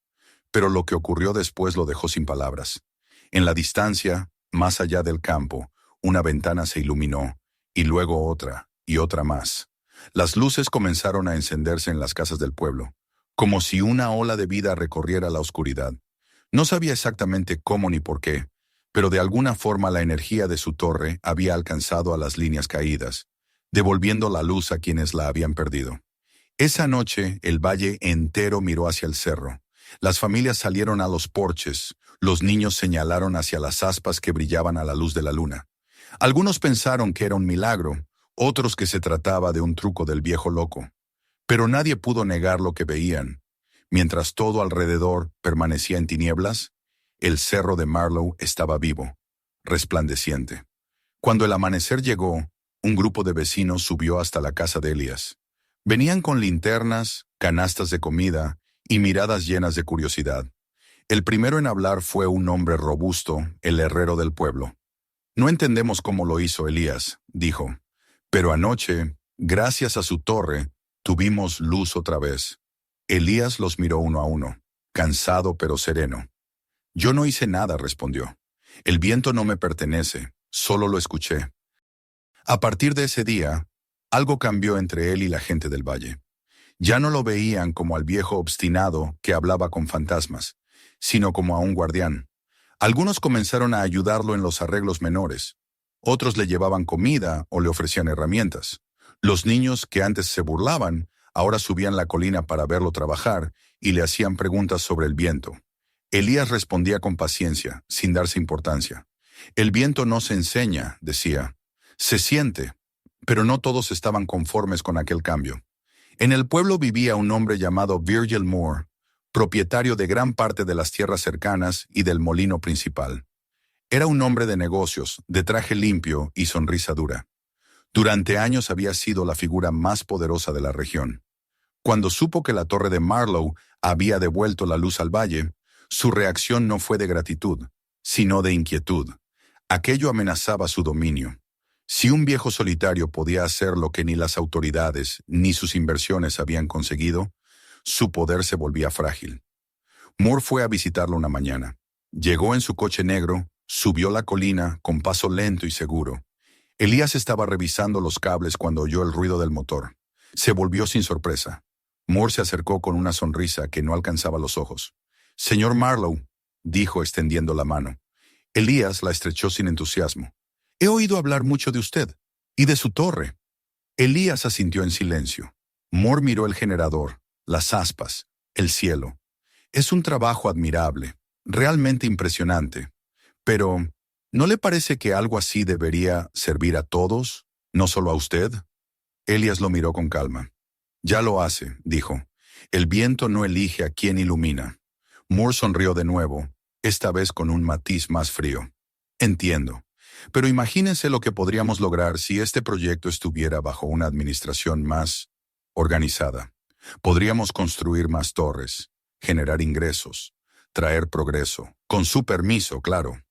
pero lo que ocurrió después lo dejó sin palabras. En la distancia, más allá del campo, una ventana se iluminó, y luego otra, y otra más. Las luces comenzaron a encenderse en las casas del pueblo, como si una ola de vida recorriera la oscuridad. No sabía exactamente cómo ni por qué, pero de alguna forma la energía de su torre había alcanzado a las líneas caídas, devolviendo la luz a quienes la habían perdido. Esa noche, el valle entero miró hacia el cerro. Las familias salieron a los porches, los niños señalaron hacia las aspas que brillaban a la luz de la luna. Algunos pensaron que era un milagro, otros que se trataba de un truco del viejo loco. Pero nadie pudo negar lo que veían. Mientras todo alrededor permanecía en tinieblas, el cerro de Marlow estaba vivo, resplandeciente. Cuando el amanecer llegó, un grupo de vecinos subió hasta la casa de Elías. Venían con linternas, canastas de comida y miradas llenas de curiosidad. El primero en hablar fue un hombre robusto, el herrero del pueblo. «No entendemos cómo lo hizo Elías», dijo, «pero anoche, gracias a su torre, tuvimos luz otra vez». Elías los miró uno a uno, cansado pero sereno. «Yo no hice nada», respondió. «El viento no me pertenece, solo lo escuché». A partir de ese día, algo cambió entre él y la gente del valle. Ya no lo veían como al viejo obstinado que hablaba con fantasmas, sino como a un guardián. Algunos comenzaron a ayudarlo en los arreglos menores. Otros le llevaban comida o le ofrecían herramientas. Los niños que antes se burlaban, ahora subían la colina para verlo trabajar y le hacían preguntas sobre el viento. Elías respondía con paciencia, sin darse importancia. «El viento no se enseña», decía. «Se siente». Pero no todos estaban conformes con aquel cambio. En el pueblo vivía un hombre llamado Virgil Moore, propietario de gran parte de las tierras cercanas y del molino principal. Era un hombre de negocios, de traje limpio y sonrisa dura. Durante años había sido la figura más poderosa de la región. Cuando supo que la torre de Marlow había devuelto la luz al valle, su reacción no fue de gratitud, sino de inquietud. Aquello amenazaba su dominio. Si un viejo solitario podía hacer lo que ni las autoridades ni sus inversiones habían conseguido, su poder se volvía frágil. Moore fue a visitarlo una mañana. Llegó en su coche negro, subió la colina con paso lento y seguro. Elías estaba revisando los cables cuando oyó el ruido del motor. Se volvió sin sorpresa. Moore se acercó con una sonrisa que no alcanzaba los ojos. «Señor Marlow», dijo extendiendo la mano. Elías la estrechó sin entusiasmo. «He oído hablar mucho de usted y de su torre». Elías asintió en silencio. Moore miró el generador, las aspas, el cielo. «Es un trabajo admirable, realmente impresionante. Pero, ¿no le parece que algo así debería servir a todos, no solo a usted?» Elías lo miró con calma. «Ya lo hace», dijo. «El viento no elige a quién ilumina». Moore sonrió de nuevo, esta vez con un matiz más frío. «Entiendo. Pero imagínense lo que podríamos lograr si este proyecto estuviera bajo una administración más organizada. Podríamos construir más torres, generar ingresos, traer progreso. Con su permiso, claro.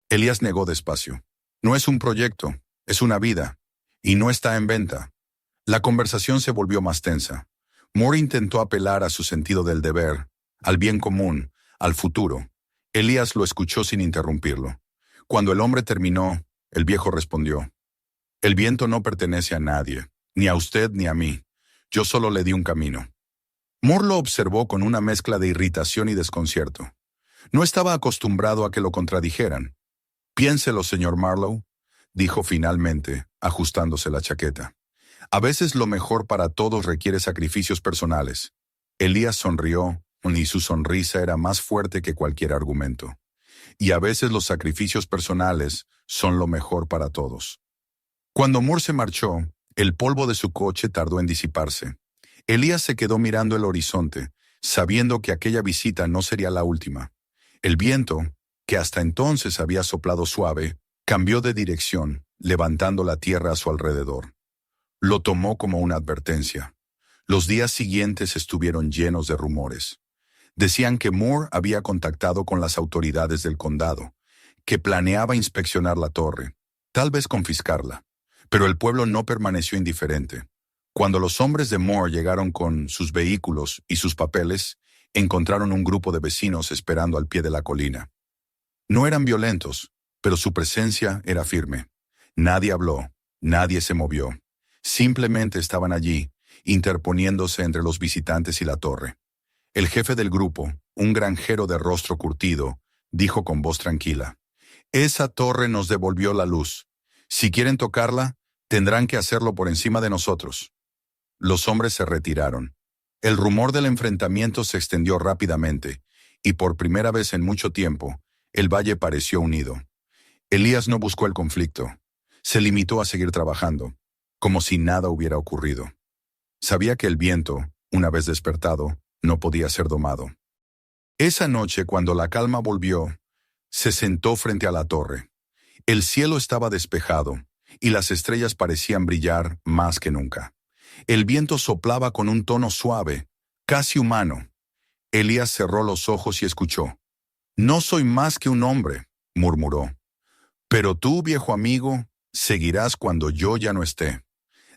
Elías negó despacio. No es un proyecto, es una vida. Y no está en venta. La conversación se volvió más tensa. Moore intentó apelar a su sentido del deber, al bien común, al futuro. Elías lo escuchó sin interrumpirlo. Cuando el hombre terminó, el viejo respondió: «El viento no pertenece a nadie, ni a usted ni a mí. Yo solo le di un camino». Moore lo observó con una mezcla de irritación y desconcierto. No estaba acostumbrado a que lo contradijeran. «Piénselo, señor Marlowe», dijo finalmente, ajustándose la chaqueta. «A veces lo mejor para todos requiere sacrificios personales». Elías sonrió, y su sonrisa era más fuerte que cualquier argumento. «Y a veces los sacrificios personales son lo mejor para todos». Cuando Moore se marchó, el polvo de su coche tardó en disiparse. Elías se quedó mirando el horizonte, sabiendo que aquella visita no sería la última. El viento, que hasta entonces había soplado suave, cambió de dirección, levantando la tierra a su alrededor. Lo tomó como una advertencia. Los días siguientes estuvieron llenos de rumores. Decían que Moore había contactado con las autoridades del condado, que planeaba inspeccionar la torre, tal vez confiscarla. Pero el pueblo no permaneció indiferente. Cuando los hombres de Moore llegaron con sus vehículos y sus papeles, encontraron un grupo de vecinos esperando al pie de la colina. No eran violentos, pero su presencia era firme. Nadie habló, nadie se movió. Simplemente estaban allí, interponiéndose entre los visitantes y la torre. El jefe del grupo, un granjero de rostro curtido, dijo con voz tranquila: «Esa torre nos devolvió la luz. Si quieren tocarla, tendrán que hacerlo por encima de nosotros». Los hombres se retiraron. El rumor del enfrentamiento se extendió rápidamente, y por primera vez en mucho tiempo, el valle pareció unido. Elías no buscó el conflicto. Se limitó a seguir trabajando, como si nada hubiera ocurrido. Sabía que el viento, una vez despertado, no podía ser domado. Esa noche, cuando la calma volvió, se sentó frente a la torre. El cielo estaba despejado, y las estrellas parecían brillar más que nunca. El viento soplaba con un tono suave, casi humano. Elías cerró los ojos y escuchó. «No soy más que un hombre», murmuró. «Pero tú, viejo amigo, seguirás cuando yo ya no esté».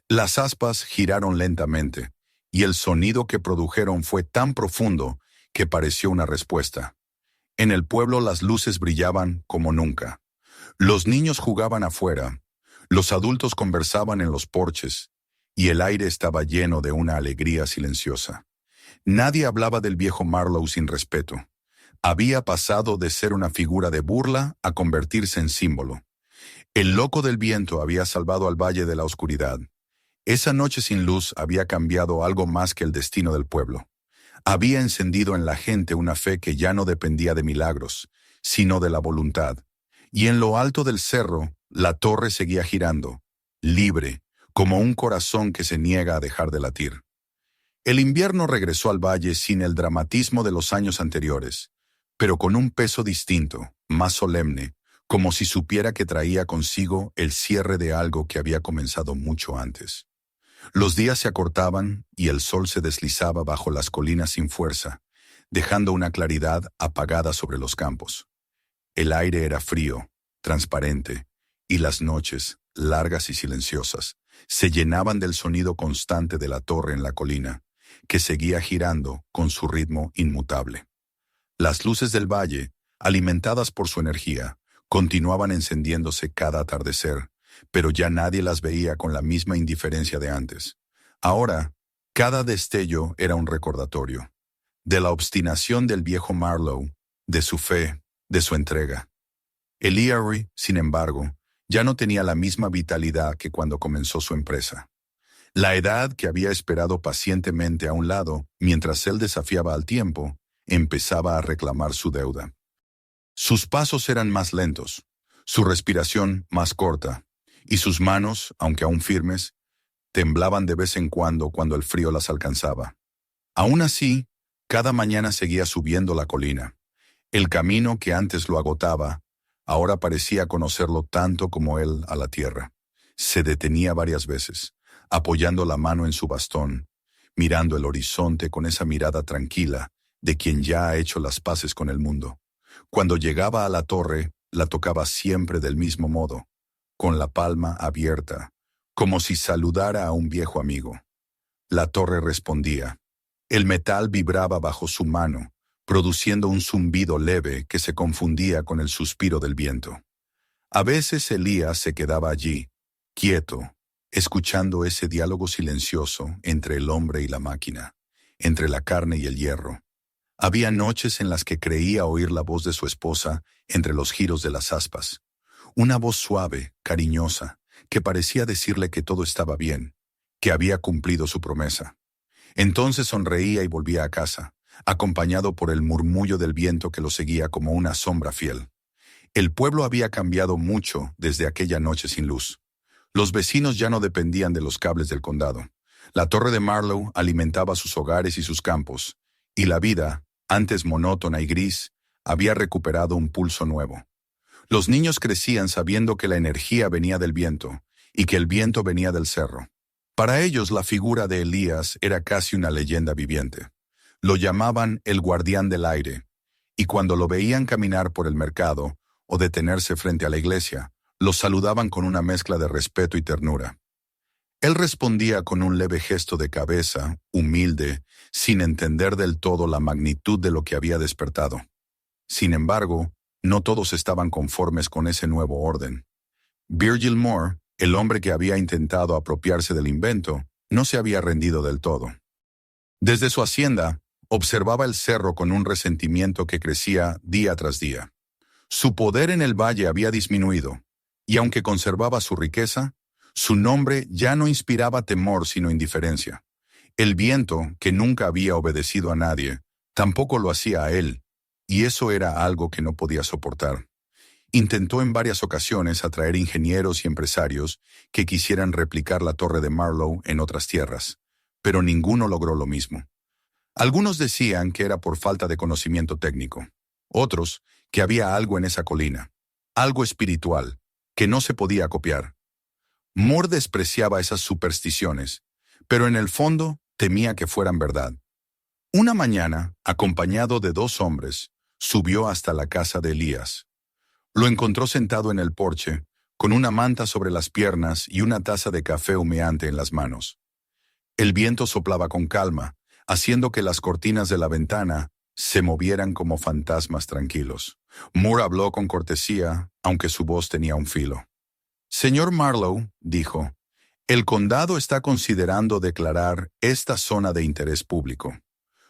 Las aspas giraron lentamente, y el sonido que produjeron fue tan profundo que pareció una respuesta. En el pueblo las luces brillaban como nunca. Los niños jugaban afuera, los adultos conversaban en los porches, y el aire estaba lleno de una alegría silenciosa. Nadie hablaba del viejo Marlowe sin respeto. Había pasado de ser una figura de burla a convertirse en símbolo. El loco del viento había salvado al valle de la oscuridad. Esa noche sin luz había cambiado algo más que el destino del pueblo. Había encendido en la gente una fe que ya no dependía de milagros, sino de la voluntad. Y en lo alto del cerro, la torre seguía girando, libre, como un corazón que se niega a dejar de latir. El invierno regresó al valle sin el dramatismo de los años anteriores, pero con un peso distinto, más solemne, como si supiera que traía consigo el cierre de algo que había comenzado mucho antes. Los días se acortaban y el sol se deslizaba bajo las colinas sin fuerza, dejando una claridad apagada sobre los campos. El aire era frío, transparente, y las noches, largas y silenciosas, se llenaban del sonido constante de la torre en la colina, que seguía girando con su ritmo inmutable. Las luces del valle, alimentadas por su energía, continuaban encendiéndose cada atardecer, pero ya nadie las veía con la misma indiferencia de antes. Ahora, cada destello era un recordatorio de la obstinación del viejo Marlowe, de su fe, de su entrega. El Erie, sin embargo, ya no tenía la misma vitalidad que cuando comenzó su empresa. La edad que había esperado pacientemente a un lado mientras él desafiaba al tiempo, empezaba a reclamar su deuda. Sus pasos eran más lentos, su respiración más corta, y sus manos, aunque aún firmes, temblaban de vez en cuando el frío las alcanzaba. Aún así, cada mañana seguía subiendo la colina. El camino que antes lo agotaba, ahora parecía conocerlo tanto como él a la tierra. Se detenía varias veces, apoyando la mano en su bastón, mirando el horizonte con esa mirada tranquila de quien ya ha hecho las paces con el mundo. Cuando llegaba a la torre, la tocaba siempre del mismo modo, con la palma abierta, como si saludara a un viejo amigo. La torre respondía. El metal vibraba bajo su mano, produciendo un zumbido leve que se confundía con el suspiro del viento. A veces Elías se quedaba allí, quieto, escuchando ese diálogo silencioso entre el hombre y la máquina, entre la carne y el hierro. Había noches en las que creía oír la voz de su esposa entre los giros de las aspas. Una voz suave, cariñosa, que parecía decirle que todo estaba bien, que había cumplido su promesa. Entonces sonreía y volvía a casa, acompañado por el murmullo del viento que lo seguía como una sombra fiel. El pueblo había cambiado mucho desde aquella noche sin luz. Los vecinos ya no dependían de los cables del condado. La torre de Marlow alimentaba sus hogares y sus campos, y la vida, antes monótona y gris, había recuperado un pulso nuevo. Los niños crecían sabiendo que la energía venía del viento, y que el viento venía del cerro. Para ellos la figura de Elías era casi una leyenda viviente. Lo llamaban el guardián del aire, y cuando lo veían caminar por el mercado o detenerse frente a la iglesia, lo saludaban con una mezcla de respeto y ternura. Él respondía con un leve gesto de cabeza, humilde, sin entender del todo la magnitud de lo que había despertado. Sin embargo, no todos estaban conformes con ese nuevo orden. Virgil Moore, el hombre que había intentado apropiarse del invento, no se había rendido del todo. Desde su hacienda, observaba el cerro con un resentimiento que crecía día tras día. Su poder en el valle había disminuido, y aunque conservaba su riqueza, su nombre ya no inspiraba temor sino indiferencia. El viento, que nunca había obedecido a nadie, tampoco lo hacía a él, y eso era algo que no podía soportar. Intentó en varias ocasiones atraer ingenieros y empresarios que quisieran replicar la torre de Marlow en otras tierras, pero ninguno logró lo mismo. Algunos decían que era por falta de conocimiento técnico, otros que había algo en esa colina, algo espiritual, que no se podía copiar. Moore despreciaba esas supersticiones, pero en el fondo temía que fueran verdad. Una mañana, acompañado de 2 hombres, subió hasta la casa de Elías. Lo encontró sentado en el porche, con una manta sobre las piernas y una taza de café humeante en las manos. El viento soplaba con calma, haciendo que las cortinas de la ventana se movieran como fantasmas tranquilos. Moore habló con cortesía, aunque su voz tenía un filo. «Señor Marlow», dijo, «el condado está considerando declarar esta zona de interés público.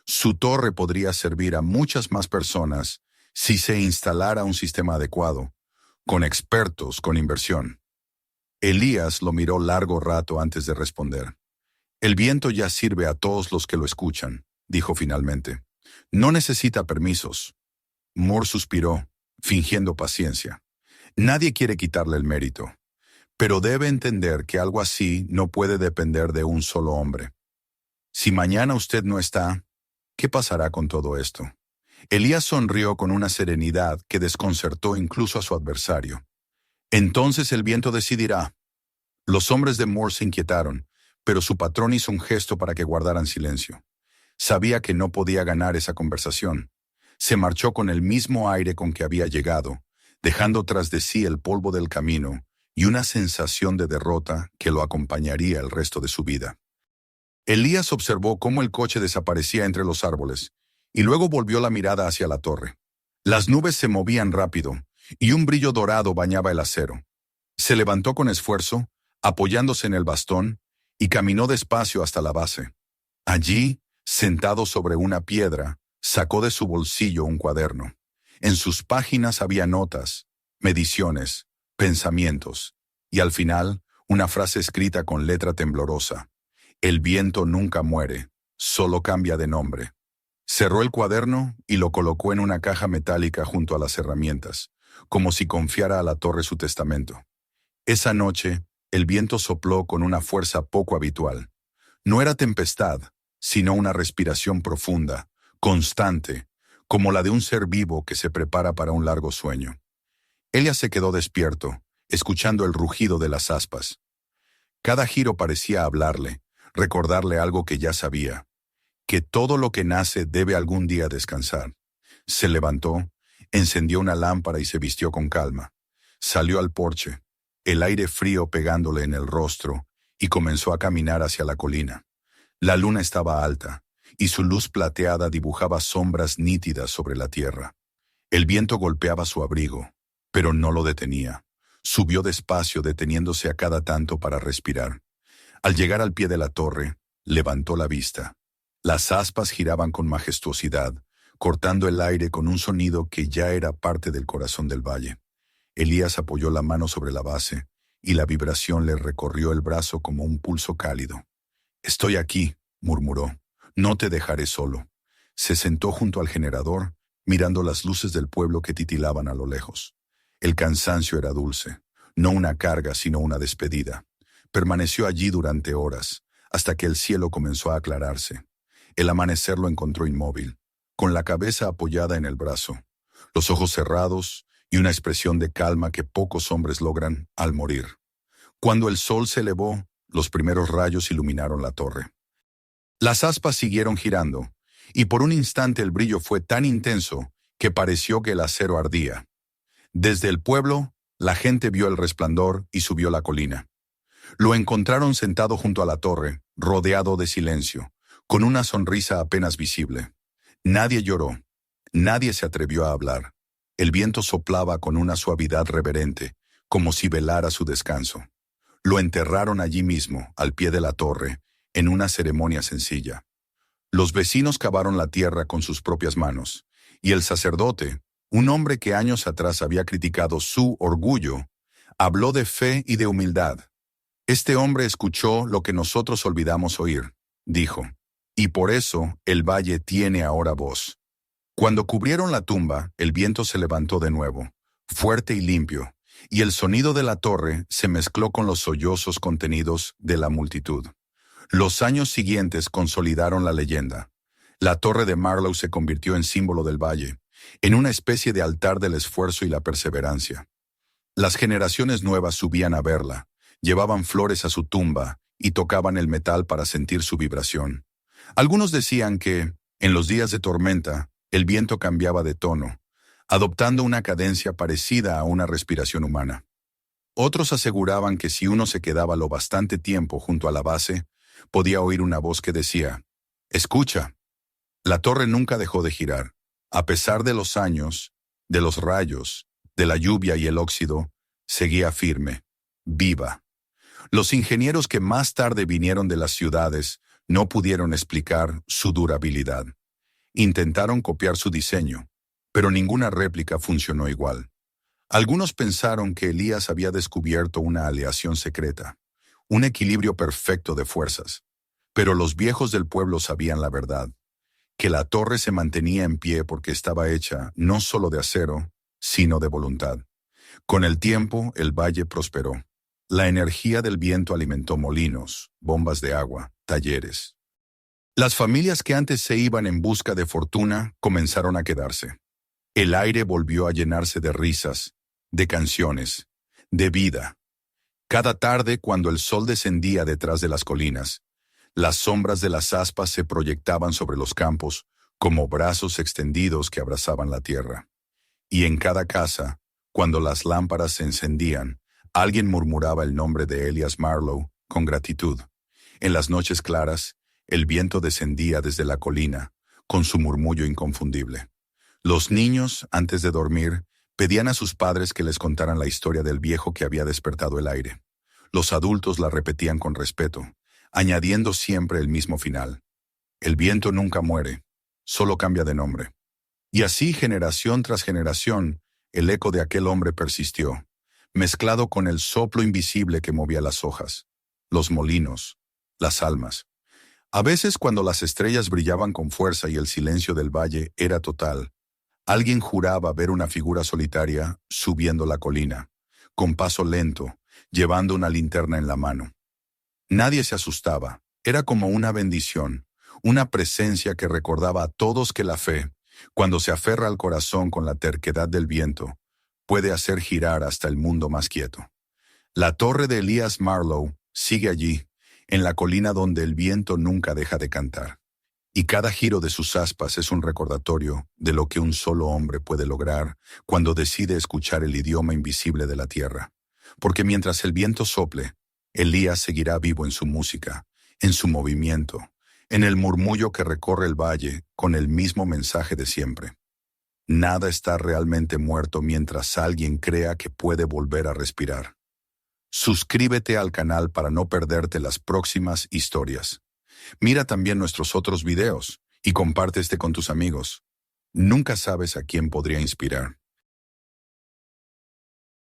Su torre podría servir a muchas más personas si se instalara un sistema adecuado, con expertos, con inversión». Elías lo miró largo rato antes de responder. «El viento ya sirve a todos los que lo escuchan», dijo finalmente. «No necesita permisos». Moore suspiró, fingiendo paciencia. Nadie quiere quitarle el mérito, pero debe entender que algo así no puede depender de un solo hombre. Si mañana usted no está, ¿qué pasará con todo esto? Elías sonrió con una serenidad que desconcertó incluso a su adversario. Entonces el viento decidirá. Los hombres de Moore se inquietaron, pero su patrón hizo un gesto para que guardaran silencio. Sabía que no podía ganar esa conversación. Se marchó con el mismo aire con que había llegado, dejando tras de sí el polvo del camino y una sensación de derrota que lo acompañaría el resto de su vida. Elías observó cómo el coche desaparecía entre los árboles, y luego volvió la mirada hacia la torre. Las nubes se movían rápido, y un brillo dorado bañaba el acero. Se levantó con esfuerzo, apoyándose en el bastón, y caminó despacio hasta la base. Allí, sentado sobre una piedra, sacó de su bolsillo un cuaderno. En sus páginas había notas, mediciones, pensamientos, y al final, una frase escrita con letra temblorosa. El viento nunca muere, solo cambia de nombre. Cerró el cuaderno y lo colocó en una caja metálica junto a las herramientas, como si confiara a la torre su testamento. Esa noche, el viento sopló con una fuerza poco habitual. No era tempestad, sino una respiración profunda, constante, como la de un ser vivo que se prepara para un largo sueño. Ella se quedó despierto, escuchando el rugido de las aspas. Cada giro parecía hablarle, recordarle algo que ya sabía, que todo lo que nace debe algún día descansar. Se levantó, encendió una lámpara y se vistió con calma. Salió al porche, el aire frío pegándole en el rostro, y comenzó a caminar hacia la colina. La luna estaba alta, y su luz plateada dibujaba sombras nítidas sobre la tierra. El viento golpeaba su abrigo, pero no lo detenía. Subió despacio, deteniéndose a cada tanto para respirar. Al llegar al pie de la torre, levantó la vista. Las aspas giraban con majestuosidad, cortando el aire con un sonido que ya era parte del corazón del valle. Elías apoyó la mano sobre la base, y la vibración le recorrió el brazo como un pulso cálido. «Estoy aquí», murmuró. «No te dejaré solo». Se sentó junto al generador, mirando las luces del pueblo que titilaban a lo lejos. El cansancio era dulce, no una carga sino una despedida. Permaneció allí durante horas, hasta que el cielo comenzó a aclararse. El amanecer lo encontró inmóvil, con la cabeza apoyada en el brazo, los ojos cerrados y una expresión de calma que pocos hombres logran al morir. Cuando el sol se elevó, los primeros rayos iluminaron la torre. Las aspas siguieron girando, y por un instante el brillo fue tan intenso que pareció que el acero ardía. Desde el pueblo, la gente vio el resplandor y subió la colina. Lo encontraron sentado junto a la torre, rodeado de silencio, con una sonrisa apenas visible. Nadie lloró, nadie se atrevió a hablar. El viento soplaba con una suavidad reverente, como si velara su descanso. Lo enterraron allí mismo, al pie de la torre, en una ceremonia sencilla. Los vecinos cavaron la tierra con sus propias manos, y el sacerdote, un hombre que años atrás había criticado su orgullo, habló de fe y de humildad. «Este hombre escuchó lo que nosotros olvidamos oír», dijo, «y por eso el valle tiene ahora voz». Cuando cubrieron la tumba, el viento se levantó de nuevo, fuerte y limpio, y el sonido de la torre se mezcló con los sollozos contenidos de la multitud. Los años siguientes consolidaron la leyenda. La torre de Marlow se convirtió en símbolo del valle, en una especie de altar del esfuerzo y la perseverancia. Las generaciones nuevas subían a verla, llevaban flores a su tumba y tocaban el metal para sentir su vibración. Algunos decían que, en los días de tormenta, el viento cambiaba de tono, adoptando una cadencia parecida a una respiración humana. Otros aseguraban que si uno se quedaba lo bastante tiempo junto a la base, podía oír una voz que decía, «Escucha». La torre nunca dejó de girar. A pesar de los años, de los rayos, de la lluvia y el óxido, seguía firme, viva. Los ingenieros que más tarde vinieron de las ciudades no pudieron explicar su durabilidad. Intentaron copiar su diseño, pero ninguna réplica funcionó igual. Algunos pensaron que Elías había descubierto una aleación secreta, un equilibrio perfecto de fuerzas. Pero los viejos del pueblo sabían la verdad, que la torre se mantenía en pie porque estaba hecha no solo de acero, sino de voluntad. Con el tiempo, el valle prosperó. La energía del viento alimentó molinos, bombas de agua, talleres. Las familias que antes se iban en busca de fortuna comenzaron a quedarse. El aire volvió a llenarse de risas, de canciones, de vida. Cada tarde, cuando el sol descendía detrás de las colinas, las sombras de las aspas se proyectaban sobre los campos como brazos extendidos que abrazaban la tierra. Y en cada casa, cuando las lámparas se encendían, alguien murmuraba el nombre de Elías Marlow con gratitud. En las noches claras, el viento descendía desde la colina, con su murmullo inconfundible. Los niños, antes de dormir, pedían a sus padres que les contaran la historia del viejo que había despertado el aire. Los adultos la repetían con respeto, añadiendo siempre el mismo final. El viento nunca muere, solo cambia de nombre. Y así, generación tras generación, el eco de aquel hombre persistió, mezclado con el soplo invisible que movía las hojas, los molinos, las almas. A veces, cuando las estrellas brillaban con fuerza y el silencio del valle era total, alguien juraba ver una figura solitaria subiendo la colina, con paso lento, llevando una linterna en la mano. Nadie se asustaba, era como una bendición, una presencia que recordaba a todos que la fe, cuando se aferra al corazón con la terquedad del viento, puede hacer girar hasta el mundo más quieto. La torre de Elías Marlow Sigue allí, en la colina donde el viento nunca deja de cantar. Y cada giro de sus aspas es un recordatorio de lo que un solo hombre puede lograr cuando decide escuchar el idioma invisible de la tierra. Porque mientras el viento sople, Elías seguirá vivo en su música, en su movimiento, en el murmullo que recorre el valle con el mismo mensaje de siempre. Nada está realmente muerto mientras alguien crea que puede volver a respirar. Suscríbete al canal para no perderte las próximas historias. Mira también nuestros otros videos y comparte este con tus amigos. Nunca sabes a quién podría inspirar.